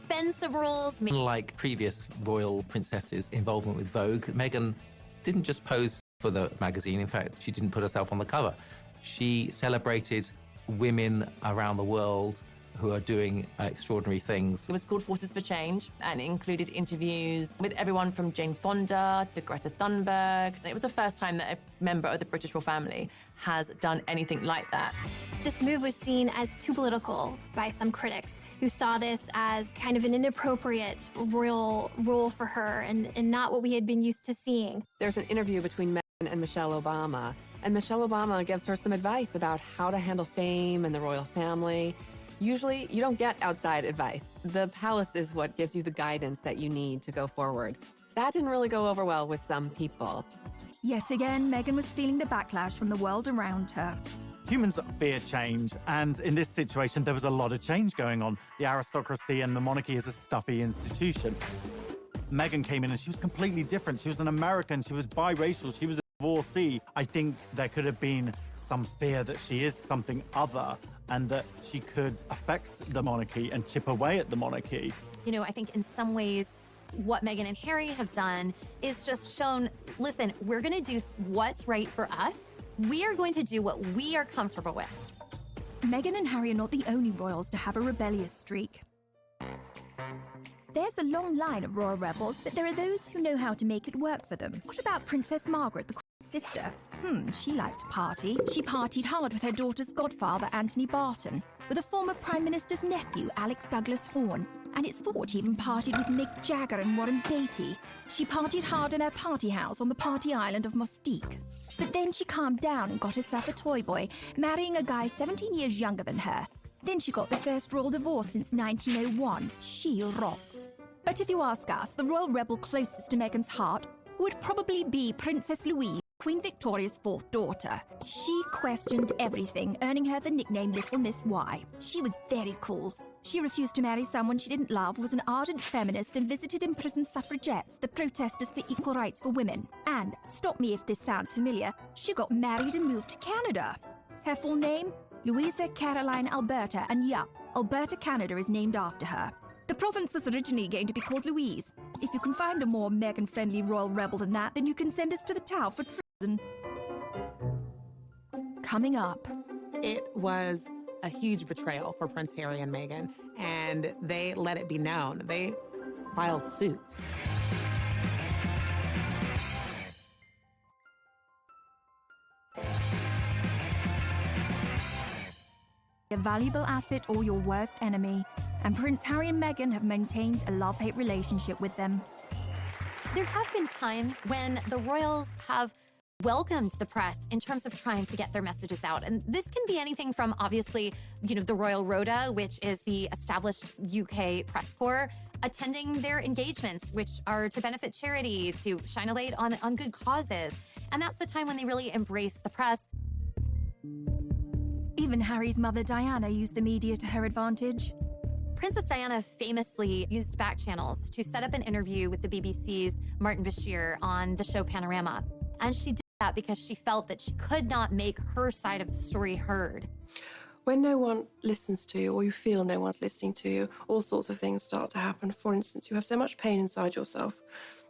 bend some rules. Unlike previous royal princesses' involvement with Vogue, Meghan didn't just pose for the magazine. In fact, she didn't put herself on the cover. She celebrated women around the world who are doing extraordinary things. It was called Forces for Change, and it included interviews with everyone from Jane Fonda to Greta Thunberg. It was the first time that a member of the British royal family has done anything like that. This move was seen as too political by some critics who saw this as kind of an inappropriate royal role for her and not what we had been used to seeing. There's an interview between Meghan and Michelle Obama, and Michelle Obama gives her some advice about how to handle fame and the royal family. Usually, you don't get outside advice. The palace is what gives you the guidance that you need to go forward. That didn't really go over well with some people. Yet again, Meghan was feeling the backlash from the world around her. Humans fear change, and in this situation, there was a lot of change going on. The aristocracy and the monarchy is a stuffy institution. Meghan came in and she was completely different. She was an American, she was biracial, she was a divorcee. I think there could have been some fear that she is something other and that she could affect the monarchy and chip away at the monarchy. I think in some ways, what Meghan and Harry have done is just shown, listen, we're going to do what's right for us. We are going to do what we are comfortable with. Meghan and Harry are not the only royals to have a rebellious streak. There's a long line of royal rebels, but there are those who know how to make it work for them. What about Princess Margaret, the Queen's sister? She liked to party. She partied hard with her daughter's godfather, Anthony Barton, with a former Prime Minister's nephew, Alex Douglas Horne, and it's thought she even partied with Mick Jagger and Warren Beatty. She partied hard in her party house on the party island of Mustique. But then she calmed down and got herself a toy boy, marrying a guy 17 years younger than her. Then she got the first royal divorce since 1901. She rocks. But if you ask us, the royal rebel closest to Meghan's heart would probably be Princess Louise, Queen Victoria's fourth daughter. She questioned everything, earning her the nickname Little Miss Y. She was very cool. She refused to marry someone she didn't love, was an ardent feminist, and visited imprisoned suffragettes, the protesters for equal rights for women. And, stop me if this sounds familiar, she got married and moved to Canada. Her full name? Louisa Caroline Alberta, and yeah, Alberta, Canada is named after her. The province was originally going to be called Louise. If you can find a more Meghan-friendly royal rebel than that, then you can send us to the Tower for treason. Coming up. It was a huge betrayal for Prince Harry and Meghan, and they let it be known. They filed suit. A valuable asset or your worst enemy, and Prince Harry and Meghan have maintained a love-hate relationship with them. There have been times when the royals have welcomed the press in terms of trying to get their messages out. And this can be anything from, obviously, the Royal Rota, which is the established UK press corps, attending their engagements, which are to benefit charity, to shine a light on good causes. And that's the time when they really embrace the press. Even Harry's mother, Diana, used the media to her advantage. Princess Diana famously used back channels to set up an interview with the BBC's Martin Bashir on the show Panorama. And she did that because she felt that she could not make her side of the story heard. When no one listens to you, or you feel no one's listening to you, all sorts of things start to happen. For instance, you have so much pain inside yourself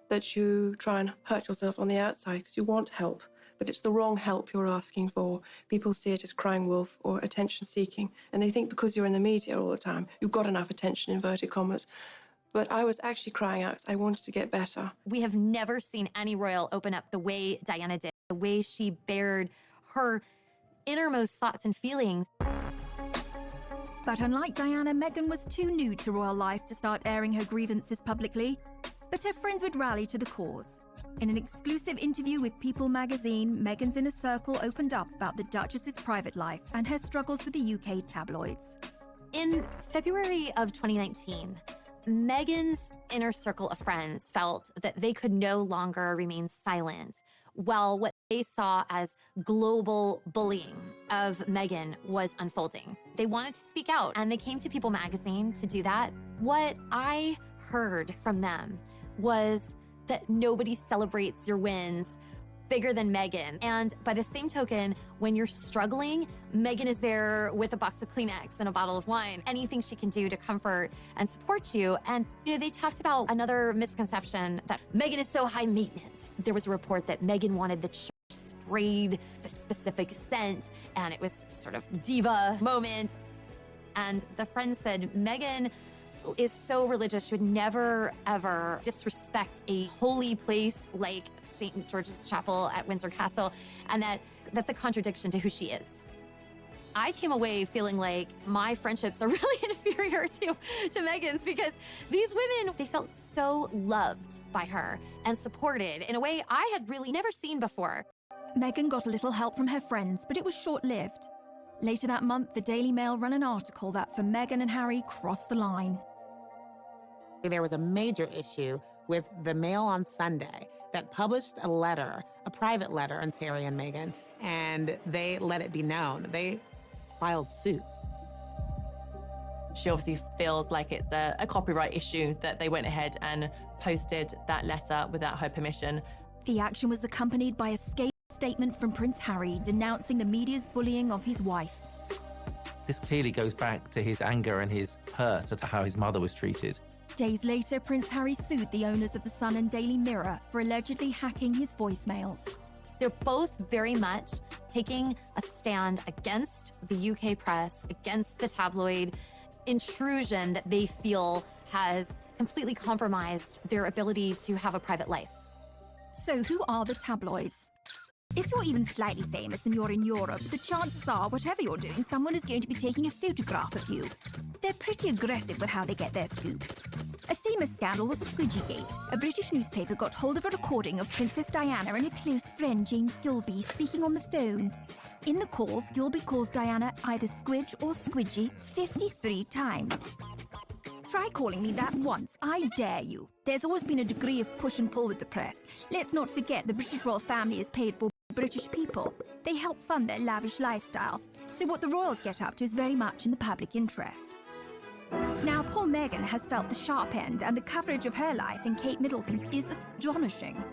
that you try and hurt yourself on the outside because you want help, but it's the wrong help you're asking for. People see it as crying wolf or attention seeking, and they think because you're in the media all the time, you've got enough attention, inverted commas. But I was actually crying out because I wanted to get better. We have never seen any royal open up the way Diana did, the way she bared her innermost thoughts and feelings. But unlike Diana, Meghan was too new to royal life to start airing her grievances publicly. But her friends would rally to the cause. In an exclusive interview with People magazine, Meghan's inner circle opened up about the Duchess's private life and her struggles with the UK tabloids. In February of 2019, Meghan's inner circle of friends felt that they could no longer remain silent while what they saw as global bullying of Meghan was unfolding. They wanted to speak out, and they came to People magazine to do that. What I heard from them was that nobody celebrates your wins bigger than Meghan. And by the same token, when you're struggling, Meghan is there with a box of Kleenex and a bottle of wine, anything she can do to comfort and support you. And, they talked about another misconception that Meghan is so high maintenance. There was a report that Meghan wanted the church sprayed the specific scent, and it was sort of diva moment. And the friend said, Meghan is so religious, she would never, ever disrespect a holy place like St. George's Chapel at Windsor Castle, and that's a contradiction to who she is. I came away feeling like my friendships are really inferior to Meghan's, because these women, they felt so loved by her and supported in a way I had really never seen before. Meghan got a little help from her friends, but it was short-lived. Later that month, the Daily Mail ran an article that for Meghan and Harry crossed the line. There was a major issue with the Mail on Sunday that published a letter, a private letter on Harry and Meghan, and they let it be known. They filed suit. She obviously feels like it's a copyright issue that they went ahead and posted that letter without her permission. The action was accompanied by a scathing statement from Prince Harry denouncing the media's bullying of his wife. This clearly goes back to his anger and his hurt at how his mother was treated. Days later, Prince Harry sued the owners of The Sun and Daily Mirror for allegedly hacking his voicemails. They're both very much taking a stand against the UK press, against the tabloid intrusion that they feel has completely compromised their ability to have a private life. So who are the tabloids? If you're even slightly famous and you're in Europe, the chances are, whatever you're doing, someone is going to be taking a photograph of you. They're pretty aggressive with how they get their scoops. A famous scandal was Squidgygate. A British newspaper got hold of a recording of Princess Diana and a close friend, James Gilby, speaking on the phone. In the calls, Gilby calls Diana either Squidge or Squidgy 53 times. Try calling me that once, I dare you. There's always been a degree of push and pull with the press. Let's not forget the British royal family is paid for British people. They help fund their lavish lifestyle, so what the royals get up to is very much in the public interest. Now, poor Meghan has felt the sharp end, and the coverage of her life in Kate Middleton's is astonishing.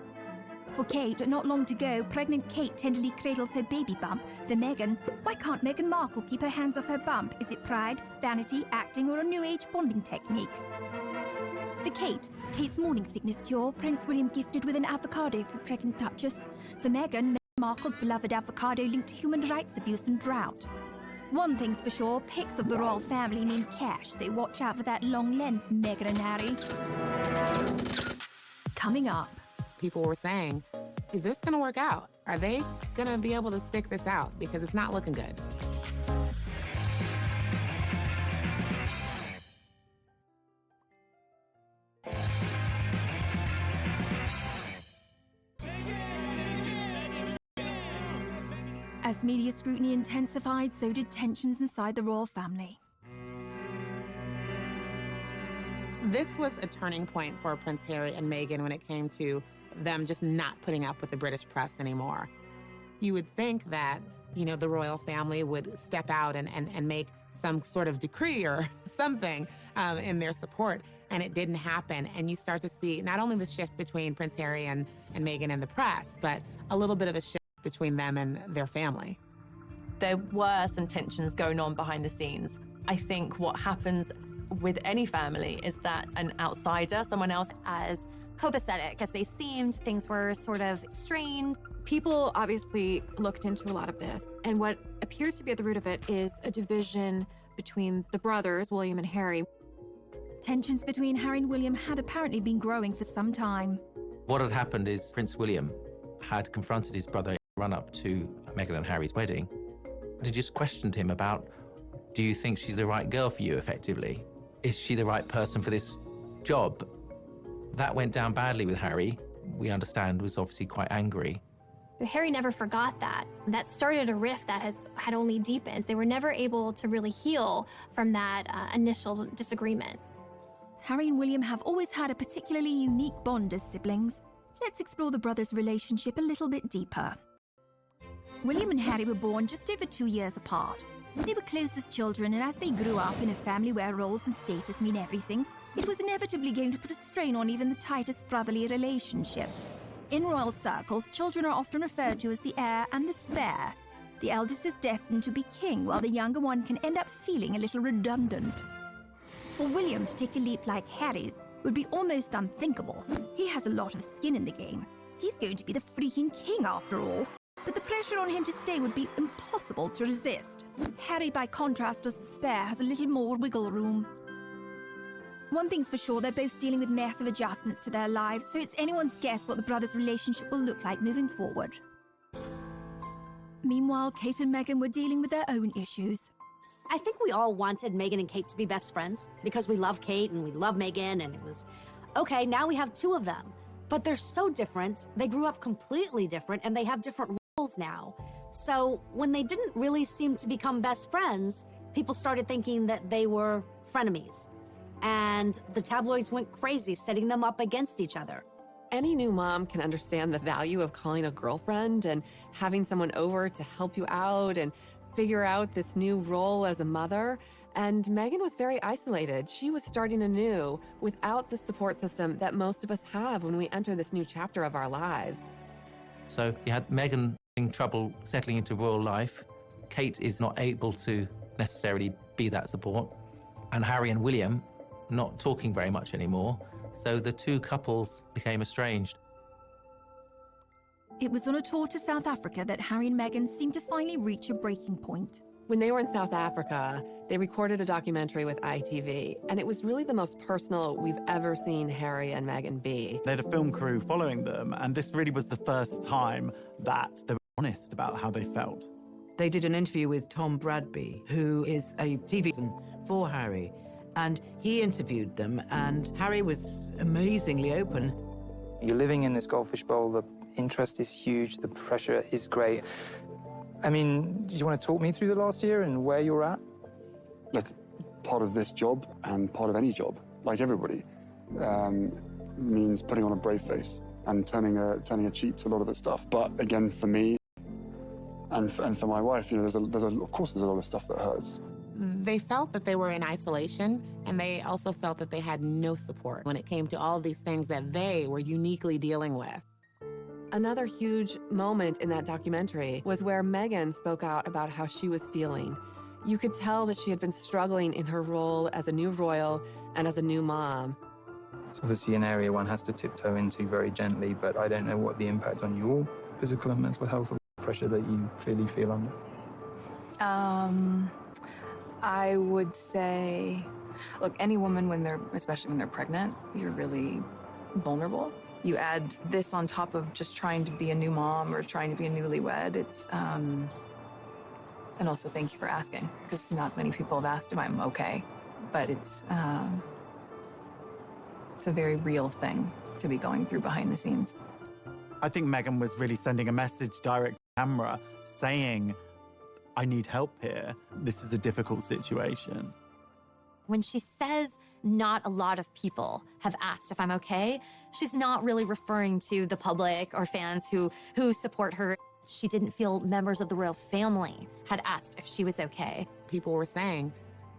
For Kate, not long to go, pregnant Kate tenderly cradles her baby bump. For Meghan, why can't Meghan Markle keep her hands off her bump? Is it pride, vanity, acting, or a new age bonding technique? For Kate, Kate's morning sickness cure, Prince William gifted with an avocado for pregnant Duchess. For Meghan Markle's beloved avocado linked to human rights abuse and drought. One thing's for sure, pics of the royal family mean cash, so watch out for that long lens, Meghan and Harry. Coming up. People were saying, is this going to work out? Are they going to be able to stick this out? Because it's not looking good. As media scrutiny intensified, so did tensions inside the royal family. This was a turning point for Prince Harry and Meghan when it came to them just not putting up with the British press anymore. You would think that, you know, the royal family would step out and make some sort of decree or something in their support, and it didn't happen. And you start to see not only the shift between Prince Harry and Meghan and the press, but a little bit of a shift between them and their family. There were some tensions going on behind the scenes. I think what happens with any family is that an outsider, someone else, as copacetic as they seemed, things were sort of strained. People obviously looked into a lot of this, and what appears to be at the root of it is a division between the brothers, William and Harry. Tensions between Harry and William had apparently been growing for some time. What had happened is Prince William had confronted his brother in the run-up to Meghan and Harry's wedding. He just questioned him about, do you think she's the right girl for you, effectively? Is she the right person for this job? That went down badly with Harry. We understand was obviously quite angry. Harry never forgot that. That started a rift that had only deepened. They were never able to really heal from that initial disagreement. Harry and William have always had a particularly unique bond as siblings. Let's explore the brothers' relationship a little bit deeper. William and Harry were born just over 2 years apart. They were close as children, and as they grew up in a family where roles and status mean everything, it was inevitably going to put a strain on even the tightest brotherly relationship. In royal circles, children are often referred to as the heir and the spare. The eldest is destined to be king, while the younger one can end up feeling a little redundant. For William to take a leap like Harry's would be almost unthinkable. He has a lot of skin in the game. He's going to be the freaking king after all. But the pressure on him to stay would be impossible to resist. Harry, by contrast, as the spare, has a little more wiggle room. One thing's for sure, they're both dealing with massive adjustments to their lives, so it's anyone's guess what the brothers' relationship will look like moving forward. Meanwhile, Kate and Meghan were dealing with their own issues. I think we all wanted Meghan and Kate to be best friends because we love Kate and we love Meghan, and it was, okay, now we have two of them. But they're so different. They grew up completely different, and they have different roles now. So when they didn't really seem to become best friends, people started thinking that they were frenemies. And the tabloids went crazy, setting them up against each other. Any new mom can understand the value of calling a girlfriend and having someone over to help you out and figure out this new role as a mother. And Meghan was very isolated. She was starting anew without the support system that most of us have when we enter this new chapter of our lives. So you had Meghan having trouble settling into royal life. Kate is not able to necessarily be that support. And Harry and William not talking very much anymore. So the two couples became estranged. It was on a tour to South Africa that Harry and Meghan seemed to finally reach a breaking point. When they were in South Africa, they recorded a documentary with ITV, and it was really the most personal we've ever seen Harry and Meghan be. They had a film crew following them, and this really was the first time that they were honest about how they felt. They did an interview with Tom Bradby, who is a TV for Harry, and he interviewed them, and Harry was amazingly open. You're living in this goldfish bowl, the interest is huge, the pressure is great. I mean, do you want to talk me through the last year and where you're at? Look, part of this job and part of any job, like everybody, means putting on a brave face and turning a cheek to a lot of the stuff. But again, for me, And for my wife, you know, of course there's a lot of stuff that hurts. They felt that they were in isolation, and they also felt that they had no support when it came to all these things that they were uniquely dealing with. Another huge moment in that documentary was where Meghan spoke out about how she was feeling. You could tell that she had been struggling in her role as a new royal and as a new mom. It's obviously an area one has to tiptoe into very gently, but I don't know what the impact on your physical and mental health or pressure that you clearly feel under. I would say, look, any woman, especially when they're pregnant, you're really vulnerable. You add this on top of just trying to be a new mom or trying to be a newlywed. And also thank you for asking, because not many people have asked if I'm okay, but it's a very real thing to be going through behind the scenes. I think Meghan was really sending a message direct to camera saying, I need help here. This is a difficult situation. When she says not a lot of people have asked if I'm okay, she's not really referring to the public or fans who support her. She didn't feel members of the royal family had asked if she was okay. People were saying,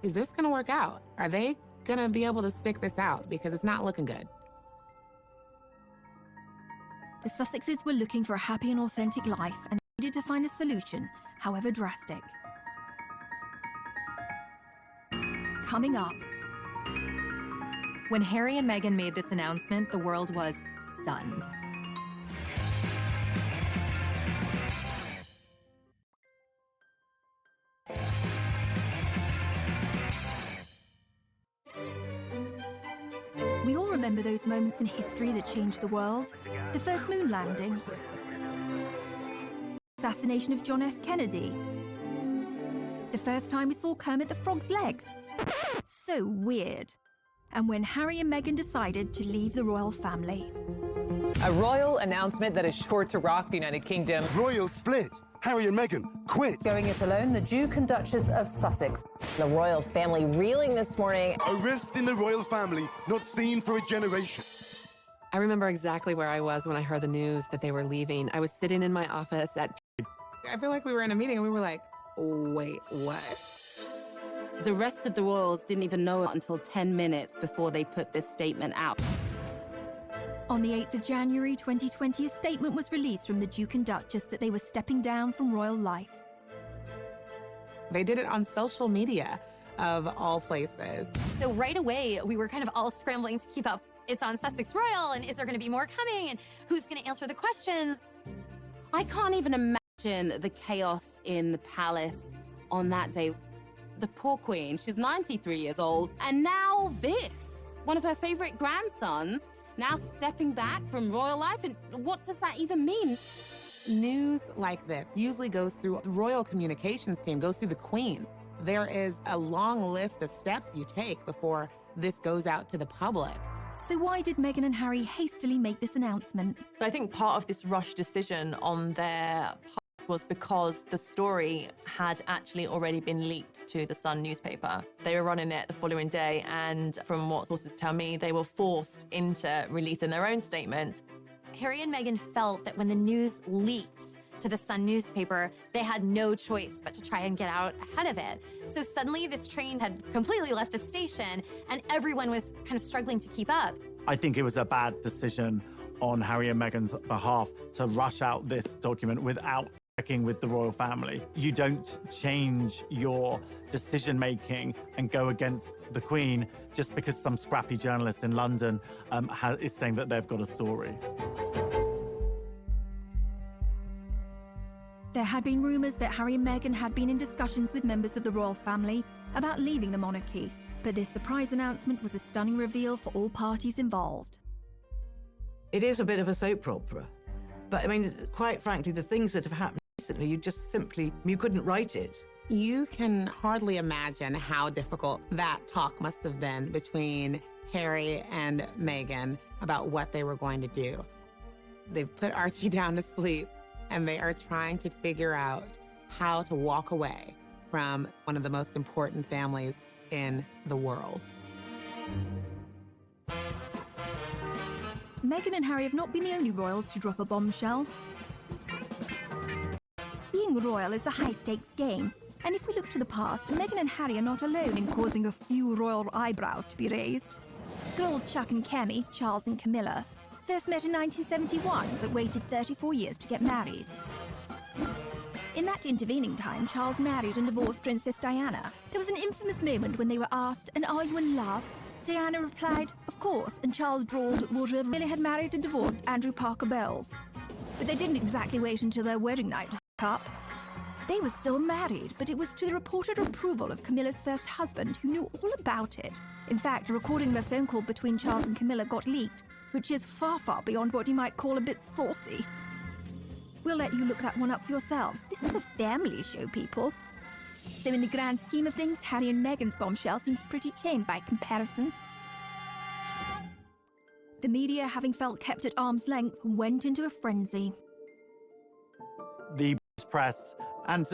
is this going to work out? Are they going to be able to stick this out? Because it's not looking good. The Sussexes were looking for a happy and authentic life and needed to find a solution, however drastic. Coming up. When Harry and Meghan made this announcement, the world was stunned. We all remember those moments in history that changed the world. The first moon landing. Assassination of John F. Kennedy. The first time we saw Kermit the Frog's legs. So weird. And when Harry and Meghan decided to leave the royal family. A royal announcement that is sure to rock the United Kingdom. Royal split. Harry and Meghan quit. Going it alone, the Duke and Duchess of Sussex. The royal family reeling this morning. A rift in the royal family not seen for a generation. I remember exactly where I was when I heard the news that they were leaving. I was sitting in my office at... I feel like we were in a meeting and we were like, wait, what? The rest of the royals didn't even know it until 10 minutes before they put this statement out. On the 8th of January 2020, a statement was released from the Duke and Duchess that they were stepping down from royal life. They did it on social media, of all places. So right away, we were kind of all scrambling to keep up. It's on Sussex Royal, and is there going to be more coming? And who's going to answer the questions? I can't even imagine the chaos in the palace on that day. The poor queen, she's 93 years old, and now this. One of her favorite grandsons now stepping back from royal life, and what does that even mean? News like this usually goes through the royal communications team, goes through the queen. There is a long list of steps you take before this goes out to the public. So why did Meghan and Harry hastily make this announcement? I think part of this rush decision on their part was because the story had actually already been leaked to the Sun newspaper. They were running it the following day, and from what sources tell me, they were forced into releasing their own statement. Harry and Meghan felt that when the news leaked to the Sun newspaper, they had no choice but to try and get out ahead of it. So suddenly this train had completely left the station and everyone was kind of struggling to keep up. I think it was a bad decision on Harry and Meghan's behalf to rush out this document without checking with the royal family. You don't change your decision-making and go against the Queen just because some scrappy journalist in London is saying that they've got a story. There had been rumours that Harry and Meghan had been in discussions with members of the royal family about leaving the monarchy, but this surprise announcement was a stunning reveal for all parties involved. It is a bit of a soap opera, but I mean, quite frankly, the things that have happened recently, you couldn't write it. You can hardly imagine how difficult that talk must have been between Harry and Meghan about what they were going to do. They've put Archie down to sleep, and they are trying to figure out how to walk away from one of the most important families in the world. Meghan and Harry have not been the only royals to drop a bombshell. Being Being royal is a high-stakes game, and if we look to the past, Meghan and Harry are not alone in causing a few royal eyebrows to be raised. Good old Chuck and Kemi, Charles and Camilla, first met in 1971, but waited 34 years to get married. In that intervening time, Charles married and divorced Princess Diana. There was an infamous moment when they were asked, "And are you in love?" Diana replied, "Of course," and Charles drawled, "Would really had married and divorced Andrew Parker Bowles." But they didn't exactly wait until their wedding night to hook up. They were still married, but it was to the reported approval of Camilla's first husband, who knew all about it. In fact, a recording of a phone call between Charles and Camilla got leaked, which is far, far beyond what you might call a bit saucy. We'll let you look that one up for yourselves. This is a family show, people. So in the grand scheme of things, Harry and Meghan's bombshell seems pretty tame by comparison. The media, having felt kept at arm's length, went into a frenzy. The press and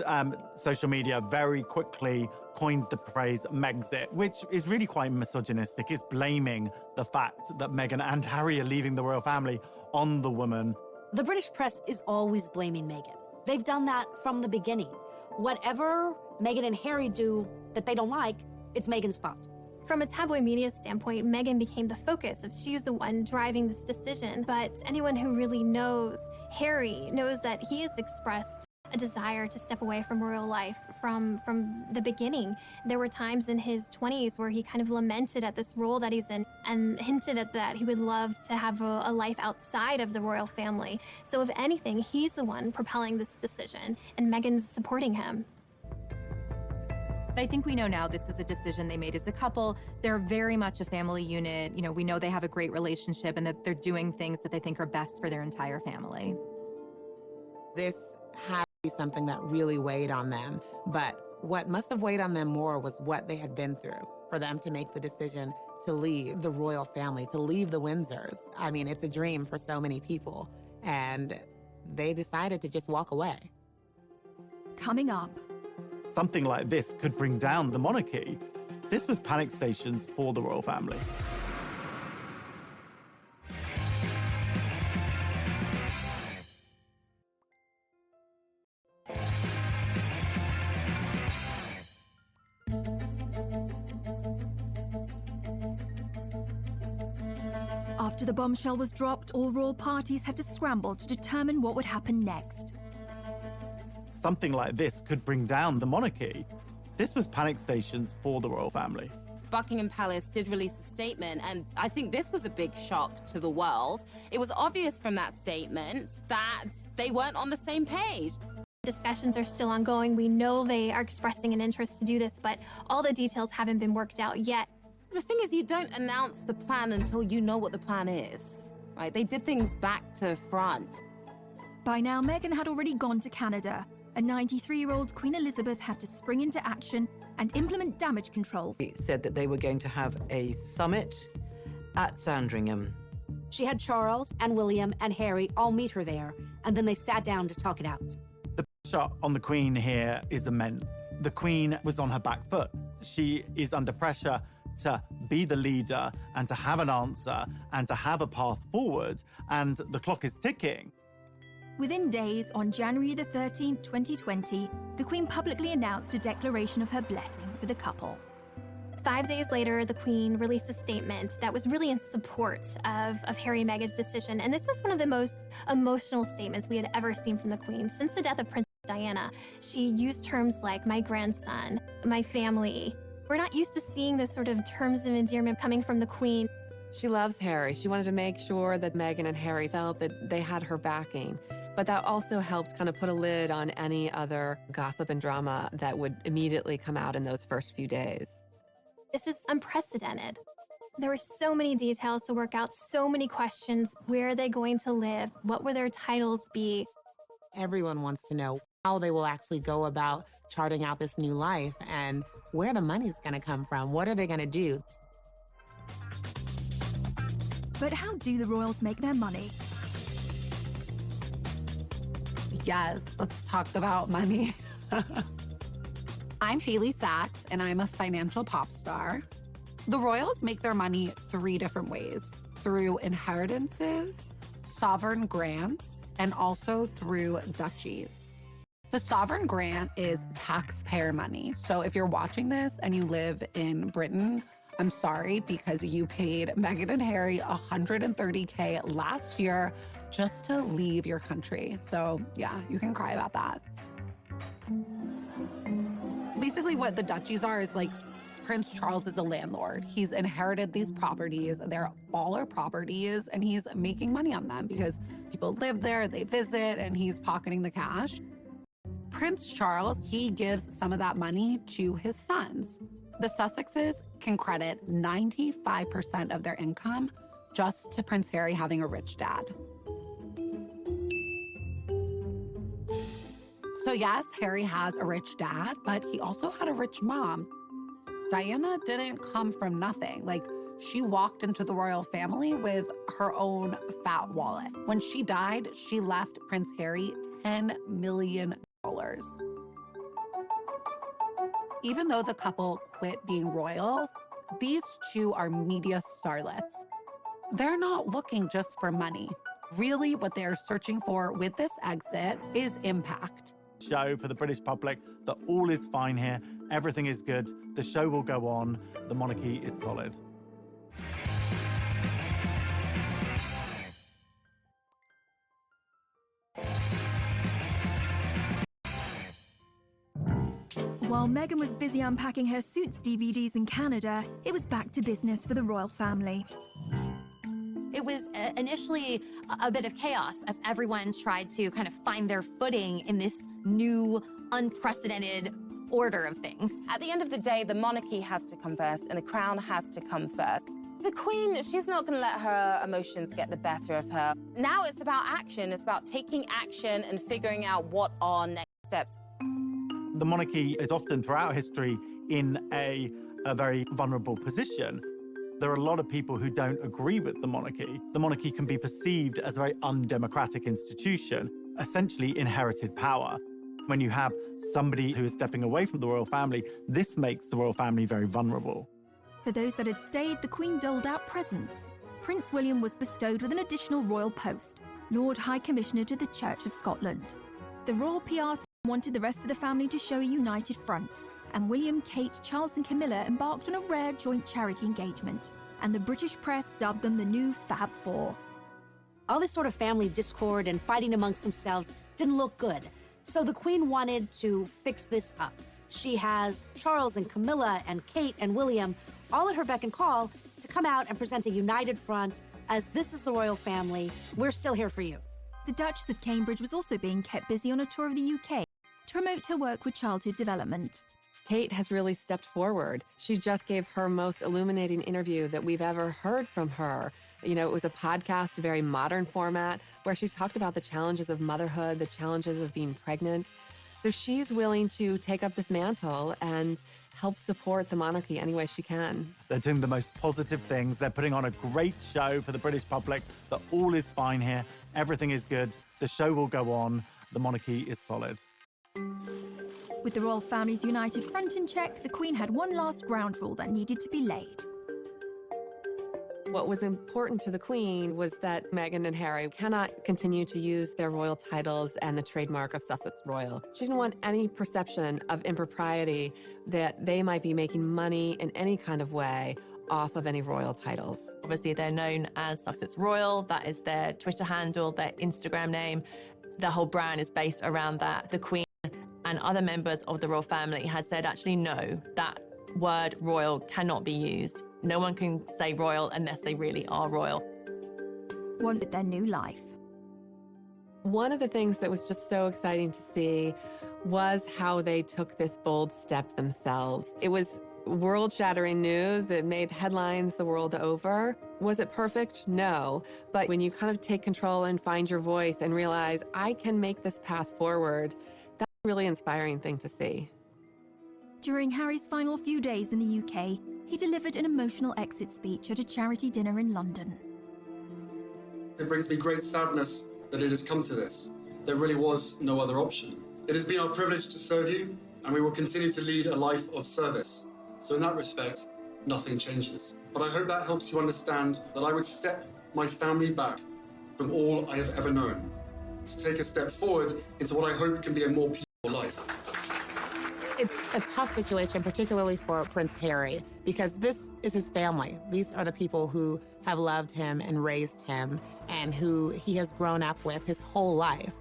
social media very quickly coined the phrase Megxit, which is really quite misogynistic. It's blaming the fact that Meghan and Harry are leaving the royal family on the woman. The British press is always blaming Meghan. They've done that from the beginning. Whatever Meghan and Harry do that they don't like, it's Meghan's fault. From a tabloid media standpoint, Meghan became the focus of she's the one driving this decision. But anyone who really knows Harry knows that he has expressed a desire to step away from royal life from the beginning. There were times in his 20s where he kind of lamented at this role that he's in and hinted at that he would love to have a life outside of the royal family. So if anything, he's the one propelling this decision, and Meghan's supporting him. But I think we know now this is a decision they made as a couple. They're very much a family unit. You know, we know they have a great relationship and that they're doing things that they think are best for their entire family. This had to be something that really weighed on them. But what must have weighed on them more was what they had been through for them to make the decision to leave the royal family, to leave the Windsors. I mean, it's a dream for so many people. And they decided to just walk away. Coming up. Something like this could bring down the monarchy. This was panic stations for the royal family. After the bombshell was dropped, all royal parties had to scramble to determine what would happen next. Something like this could bring down the monarchy. This was panic stations for the royal family. Buckingham Palace did release a statement, and I think this was a big shock to the world. It was obvious from that statement that they weren't on the same page. Discussions are still ongoing. We know they are expressing an interest to do this, but all the details haven't been worked out yet. The thing is, you don't announce the plan until you know what the plan is, right? They did things back to front. By now, Meghan had already gone to Canada. A 93-year-old Queen Elizabeth had to spring into action and implement damage control. He said that they were going to have a summit at Sandringham. She had Charles and William and Harry all meet her there, and then they sat down to talk it out. The pressure on the Queen here is immense. The Queen was on her back foot. She is under pressure to be the leader and to have an answer and to have a path forward, and the clock is ticking. Within days, on January the 13th, 2020, the Queen publicly announced a declaration of her blessing for the couple. 5 days later, the Queen released a statement that was really in support of Harry and Meghan's decision. And this was one of the most emotional statements we had ever seen from the Queen. Since the death of Princess Diana, she used terms like my grandson, my family. We're not used to seeing those sort of terms of endearment coming from the Queen. She loves Harry. She wanted to make sure that Meghan and Harry felt that they had her backing. But that also helped kind of put a lid on any other gossip and drama that would immediately come out in those first few days. This is unprecedented. There were so many details to work out, so many questions. Where are they going to live? What will their titles be? Everyone wants to know how they will actually go about charting out this new life and where the money's going to come from. What are they going to do? But how do the royals make their money? Yes, let's talk about money. I'm Haley Sachs, and I'm a financial pop star. The royals make their money 3 different ways: through inheritances, sovereign grants, and also through duchies. The sovereign grant is taxpayer money. So if you're watching this and you live in Britain, I'm sorry because you paid Meghan and Harry $130K last year just to leave your country. So yeah, you can cry about that. Basically what the duchies are is like Prince Charles is a landlord. He's inherited these properties. They're baller properties and he's making money on them because people live there, they visit, and he's pocketing the cash. Prince Charles, he gives some of that money to his sons. The Sussexes can credit 95% of their income just to Prince Harry having a rich dad. So yes, Harry has a rich dad, but he also had a rich mom. Diana didn't come from nothing. Like, she walked into the royal family with her own fat wallet. When she died, she left Prince Harry $10 million. Even though the couple quit being royals, these two are media starlets. They're not looking just for money. Really, what they're searching for with this exit is impact. Show for the British public that all is fine here, everything is good, the show will go on, the monarchy is solid. While Meghan was busy unpacking her Suits DVDs in Canada, it was back to business for the royal family. It was initially a bit of chaos as everyone tried to kind of find their footing in this new, unprecedented order of things. At the end of the day, the monarchy has to come first and the crown has to come first. The Queen, she's not going to let her emotions get the better of her. Now it's about action. It's about taking action and figuring out what are next steps. The monarchy is often, throughout history, in a very vulnerable position. There are a lot of people who don't agree with the monarchy. The monarchy can be perceived as a very undemocratic institution, essentially inherited power. When you have somebody who is stepping away from the royal family, this makes the royal family very vulnerable. For those that had stayed, the Queen doled out presents. Prince William was bestowed with an additional royal post, Lord High Commissioner to the Church of Scotland. The royal PR team wanted the rest of the family to show a united front, and William, Kate, Charles and Camilla embarked on a rare joint charity engagement, and the British press dubbed them the new Fab Four. All this sort of family discord and fighting amongst themselves didn't look good, so the Queen wanted to fix this up. She has Charles and Camilla and Kate and William all at her beck and call to come out and present a united front as this is the royal family, we're still here for you. The Duchess of Cambridge was also being kept busy on a tour of the UK to promote her work with childhood development. Kate has really stepped forward. She just gave her most illuminating interview that we've ever heard from her. You know, it was a podcast, a very modern format, where she talked about the challenges of motherhood, the challenges of being pregnant. So she's willing to take up this mantle and help support the monarchy any way she can. They're doing the most positive things. They're putting on a great show for the British public that all is fine here, everything is good, the show will go on, the monarchy is solid. With the royal family's united front in check, the Queen had one last ground rule that needed to be laid. What was important to the Queen was that Meghan and Harry cannot continue to use their royal titles and the trademark of Sussex Royal. She didn't want any perception of impropriety that they might be making money in any kind of way off of any royal titles. Obviously, they're known as Sussex Royal. That is their Twitter handle, their Instagram name. The whole brand is based around that. The Queen and other members of the royal family had said, actually, no, that word royal cannot be used. No one can say royal unless they really are royal. Wanted their new life. One of the things that was just so exciting to see was how they took this bold step themselves. It was world-shattering news. It made headlines the world over. Was it perfect? No. But when you kind of take control and find your voice and realize, I can make this path forward, that's a really inspiring thing to see. During Harry's final few days in the UK, he delivered an emotional exit speech at a charity dinner in London. It brings me great sadness that it has come to this. There really was no other option. It has been our privilege to serve you, and we will continue to lead a life of service. So in that respect, nothing changes. But I hope that helps you understand that I would step my family back from all I have ever known, to take a step forward into what I hope can be a more peaceful life. It's a tough situation, particularly for Prince Harry, because this is his family. These are the people who have loved him and raised him and who he has grown up with his whole life.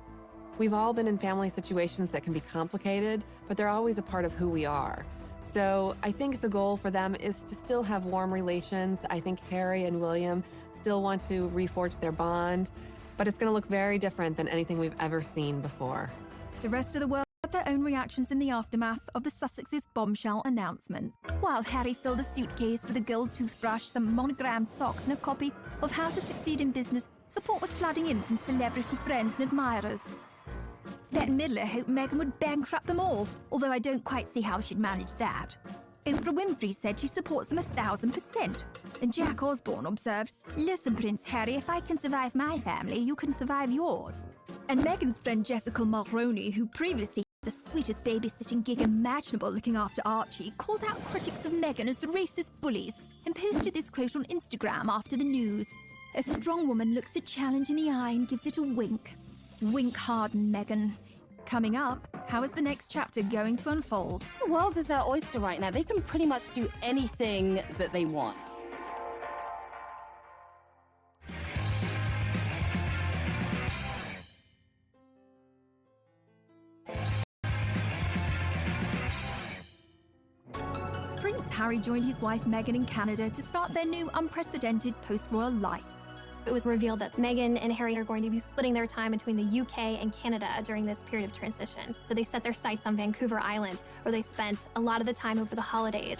We've all been in family situations that can be complicated, but they're always a part of who we are. So I think the goal for them is to still have warm relations. I think Harry and William still want to reforge their bond, but it's going to look very different than anything we've ever seen before. The rest of the world had their own reactions in the aftermath of the Sussex's bombshell announcement. While Harry filled a suitcase with a gold toothbrush, some monogrammed socks, and a copy of How to Succeed in Business, support was flooding in from celebrity friends and admirers. Bette Midler hoped Meghan would bankrupt them all, although I don't quite see how she'd manage that. Oprah Winfrey said she supports them 1,000%. And Jack Osborne observed, "Listen, Prince Harry, if I can survive my family, you can survive yours." And Meghan's friend Jessica Mulroney, who previously had the sweetest babysitting gig imaginable looking after Archie, called out critics of Meghan as racist bullies and posted this quote on Instagram after the news. "A strong woman looks a challenge in the eye and gives it a wink. Wink hard, Meghan." Coming up, how is the next chapter going to unfold? The world is their oyster right now. They can pretty much do anything that they want. Prince Harry joined his wife Meghan in Canada to start their new unprecedented post-royal life. It was revealed that Meghan and Harry are going to be splitting their time between the UK and Canada during this period of transition. So they set their sights on Vancouver Island, where they spent a lot of the time over the holidays.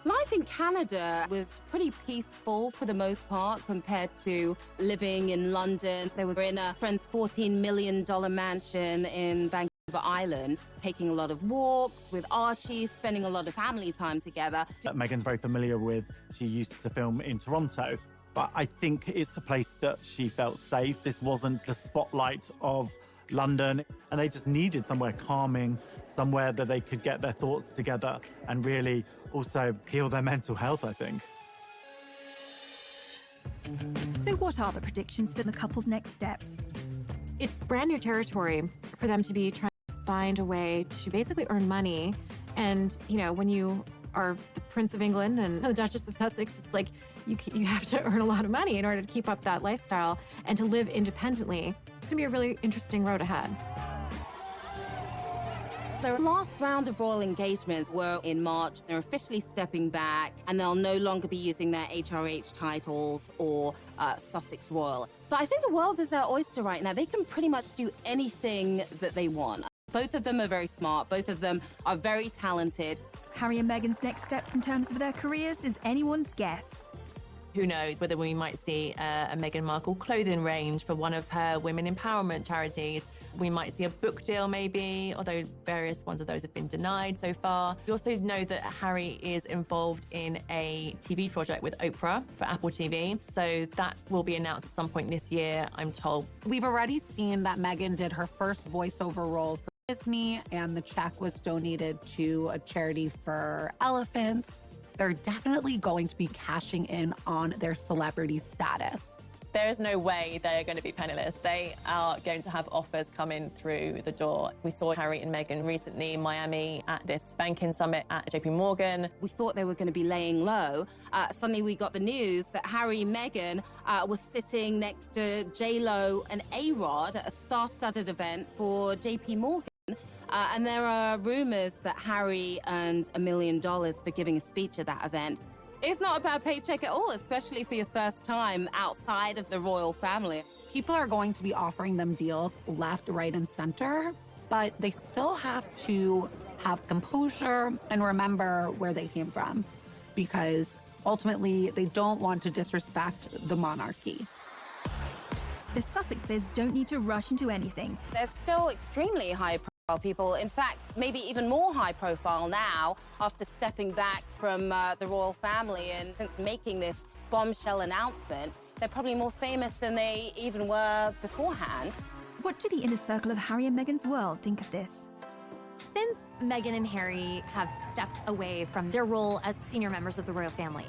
Life in Canada was pretty peaceful for the most part compared to living in London. They were in a friend's $14 million mansion in Vancouver Island, taking a lot of walks with Archie, spending a lot of family time together. Meghan's very familiar with. She used to film in Toronto. But I think it's a place that she felt safe. This wasn't the spotlight of London, and they just needed somewhere calming, somewhere that they could get their thoughts together and really also heal their mental health, I think. So what are the predictions for the couple's next steps? It's brand new territory for them to be trying to find a way to basically earn money. And, you know, when you are the Prince of England and the Duchess of Sussex, it's like you have to earn a lot of money in order to keep up that lifestyle and to live independently. It's going to be a really interesting road ahead. Their last round of royal engagements were in March. They're officially stepping back, and they'll no longer be using their HRH titles or Sussex Royal. But I think the world is their oyster right now. They can pretty much do anything that they want. Both of them are very smart. Both of them are very talented. Harry and Meghan's next steps in terms of their careers is anyone's guess. Who knows whether we might see a Meghan Markle clothing range for one of her women empowerment charities. We might see a book deal maybe, although various ones of those have been denied so far. We also know that Harry is involved in a TV project with Oprah for Apple TV. So that will be announced at some point this year, I'm told. We've already seen that Meghan did her first voiceover role for Disney, and the check was donated to a charity for elephants. They're definitely going to be cashing in on their celebrity status. There's no way they're going to be penniless. They are going to have offers coming through the door. We saw Harry and Meghan recently in Miami at this banking summit at JP Morgan. We thought they were going to be laying low. Suddenly we got the news that Harry and Meghan was sitting next to J-Lo and A-Rod at a star-studded event for JP Morgan. And there are rumors that Harry earned $1 million for giving a speech at that event. It's not a bad paycheck at all, especially for your first time outside of the royal family. People are going to be offering them deals left, right, and center, but they still have to have composure and remember where they came from, because ultimately they don't want to disrespect the monarchy. The Sussexes don't need to rush into anything. They're still extremely high people. In fact, maybe even more high profile now after stepping back from the royal family, and since making this bombshell announcement, they're probably more famous than they even were beforehand. What do the inner circle of Harry and Meghan's world think of this? Since Meghan and Harry have stepped away from their role as senior members of the royal family,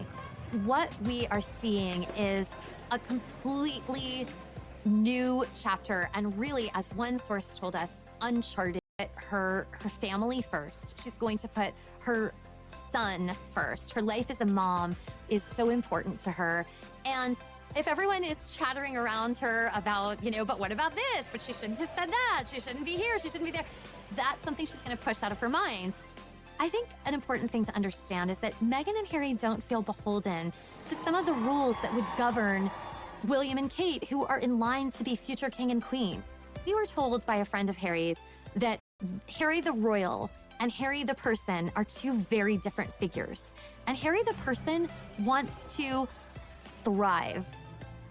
what we are seeing is a completely new chapter, and really, as one source told us, uncharted her family first. She's going to put her son first. Her life as a mom is so important to her. And if everyone is chattering around her about, but what about this? But she shouldn't have said that. She shouldn't be here. She shouldn't be there. That's something she's going to push out of her mind. I think an important thing to understand is that Meghan and Harry don't feel beholden to some of the rules that would govern William and Kate, who are in line to be future king and queen. We were told by a friend of Harry's that Harry the royal and Harry the person are two very different figures. And Harry the person wants to thrive.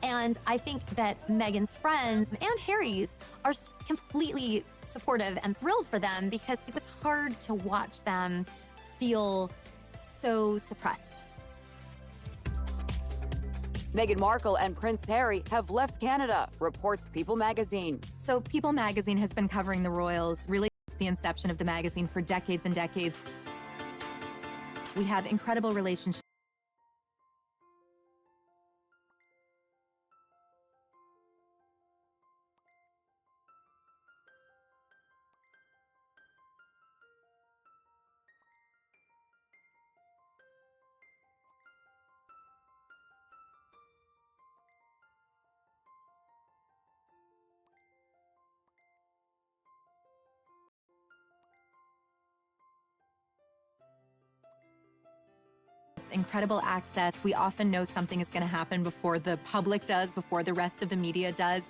And I think that Meghan's friends and Harry's are completely supportive and thrilled for them because it was hard to watch them feel so suppressed. Meghan Markle and Prince Harry have left Canada, reports People magazine. So People magazine has been covering the royals really since the inception of the magazine for decades and decades. We have incredible relationships. Incredible access. We often know something is going to happen before the public does, before the rest of the media does.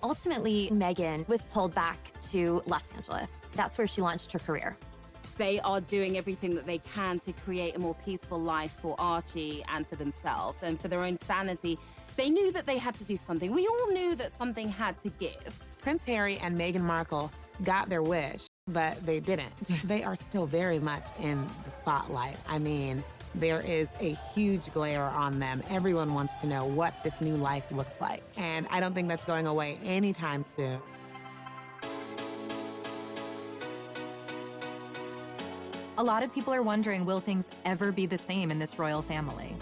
Ultimately, Meghan was pulled back to Los Angeles. That's where she launched her career. They are doing everything that they can to create a more peaceful life for Archie and for themselves and for their own sanity. They knew that they had to do something. We all knew that something had to give. Prince Harry and Meghan Markle got their wish, but they didn't. They are still very much in the spotlight. I mean, there is a huge glare on them. Everyone wants to know what this new life looks like. And I don't think that's going away anytime soon. A lot of people are wondering, will things ever be the same in this royal family?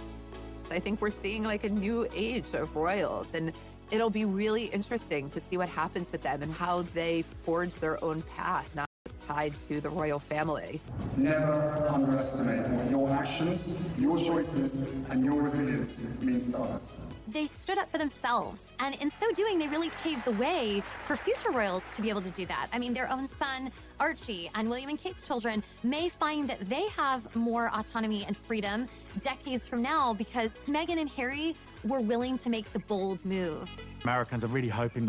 I think we're seeing like a new age of royals, and it'll be really interesting to see what happens with them and how they forge their own path, not just tied to the royal family. Never underestimate what your actions, your choices, and your resilience means to others. They stood up for themselves, and in so doing, they really paved the way for future royals to be able to do that. I mean, their own son, Archie, and William and Kate's children may find that they have more autonomy and freedom decades from now because Meghan and Harry were willing to make the bold move. Americans are really hoping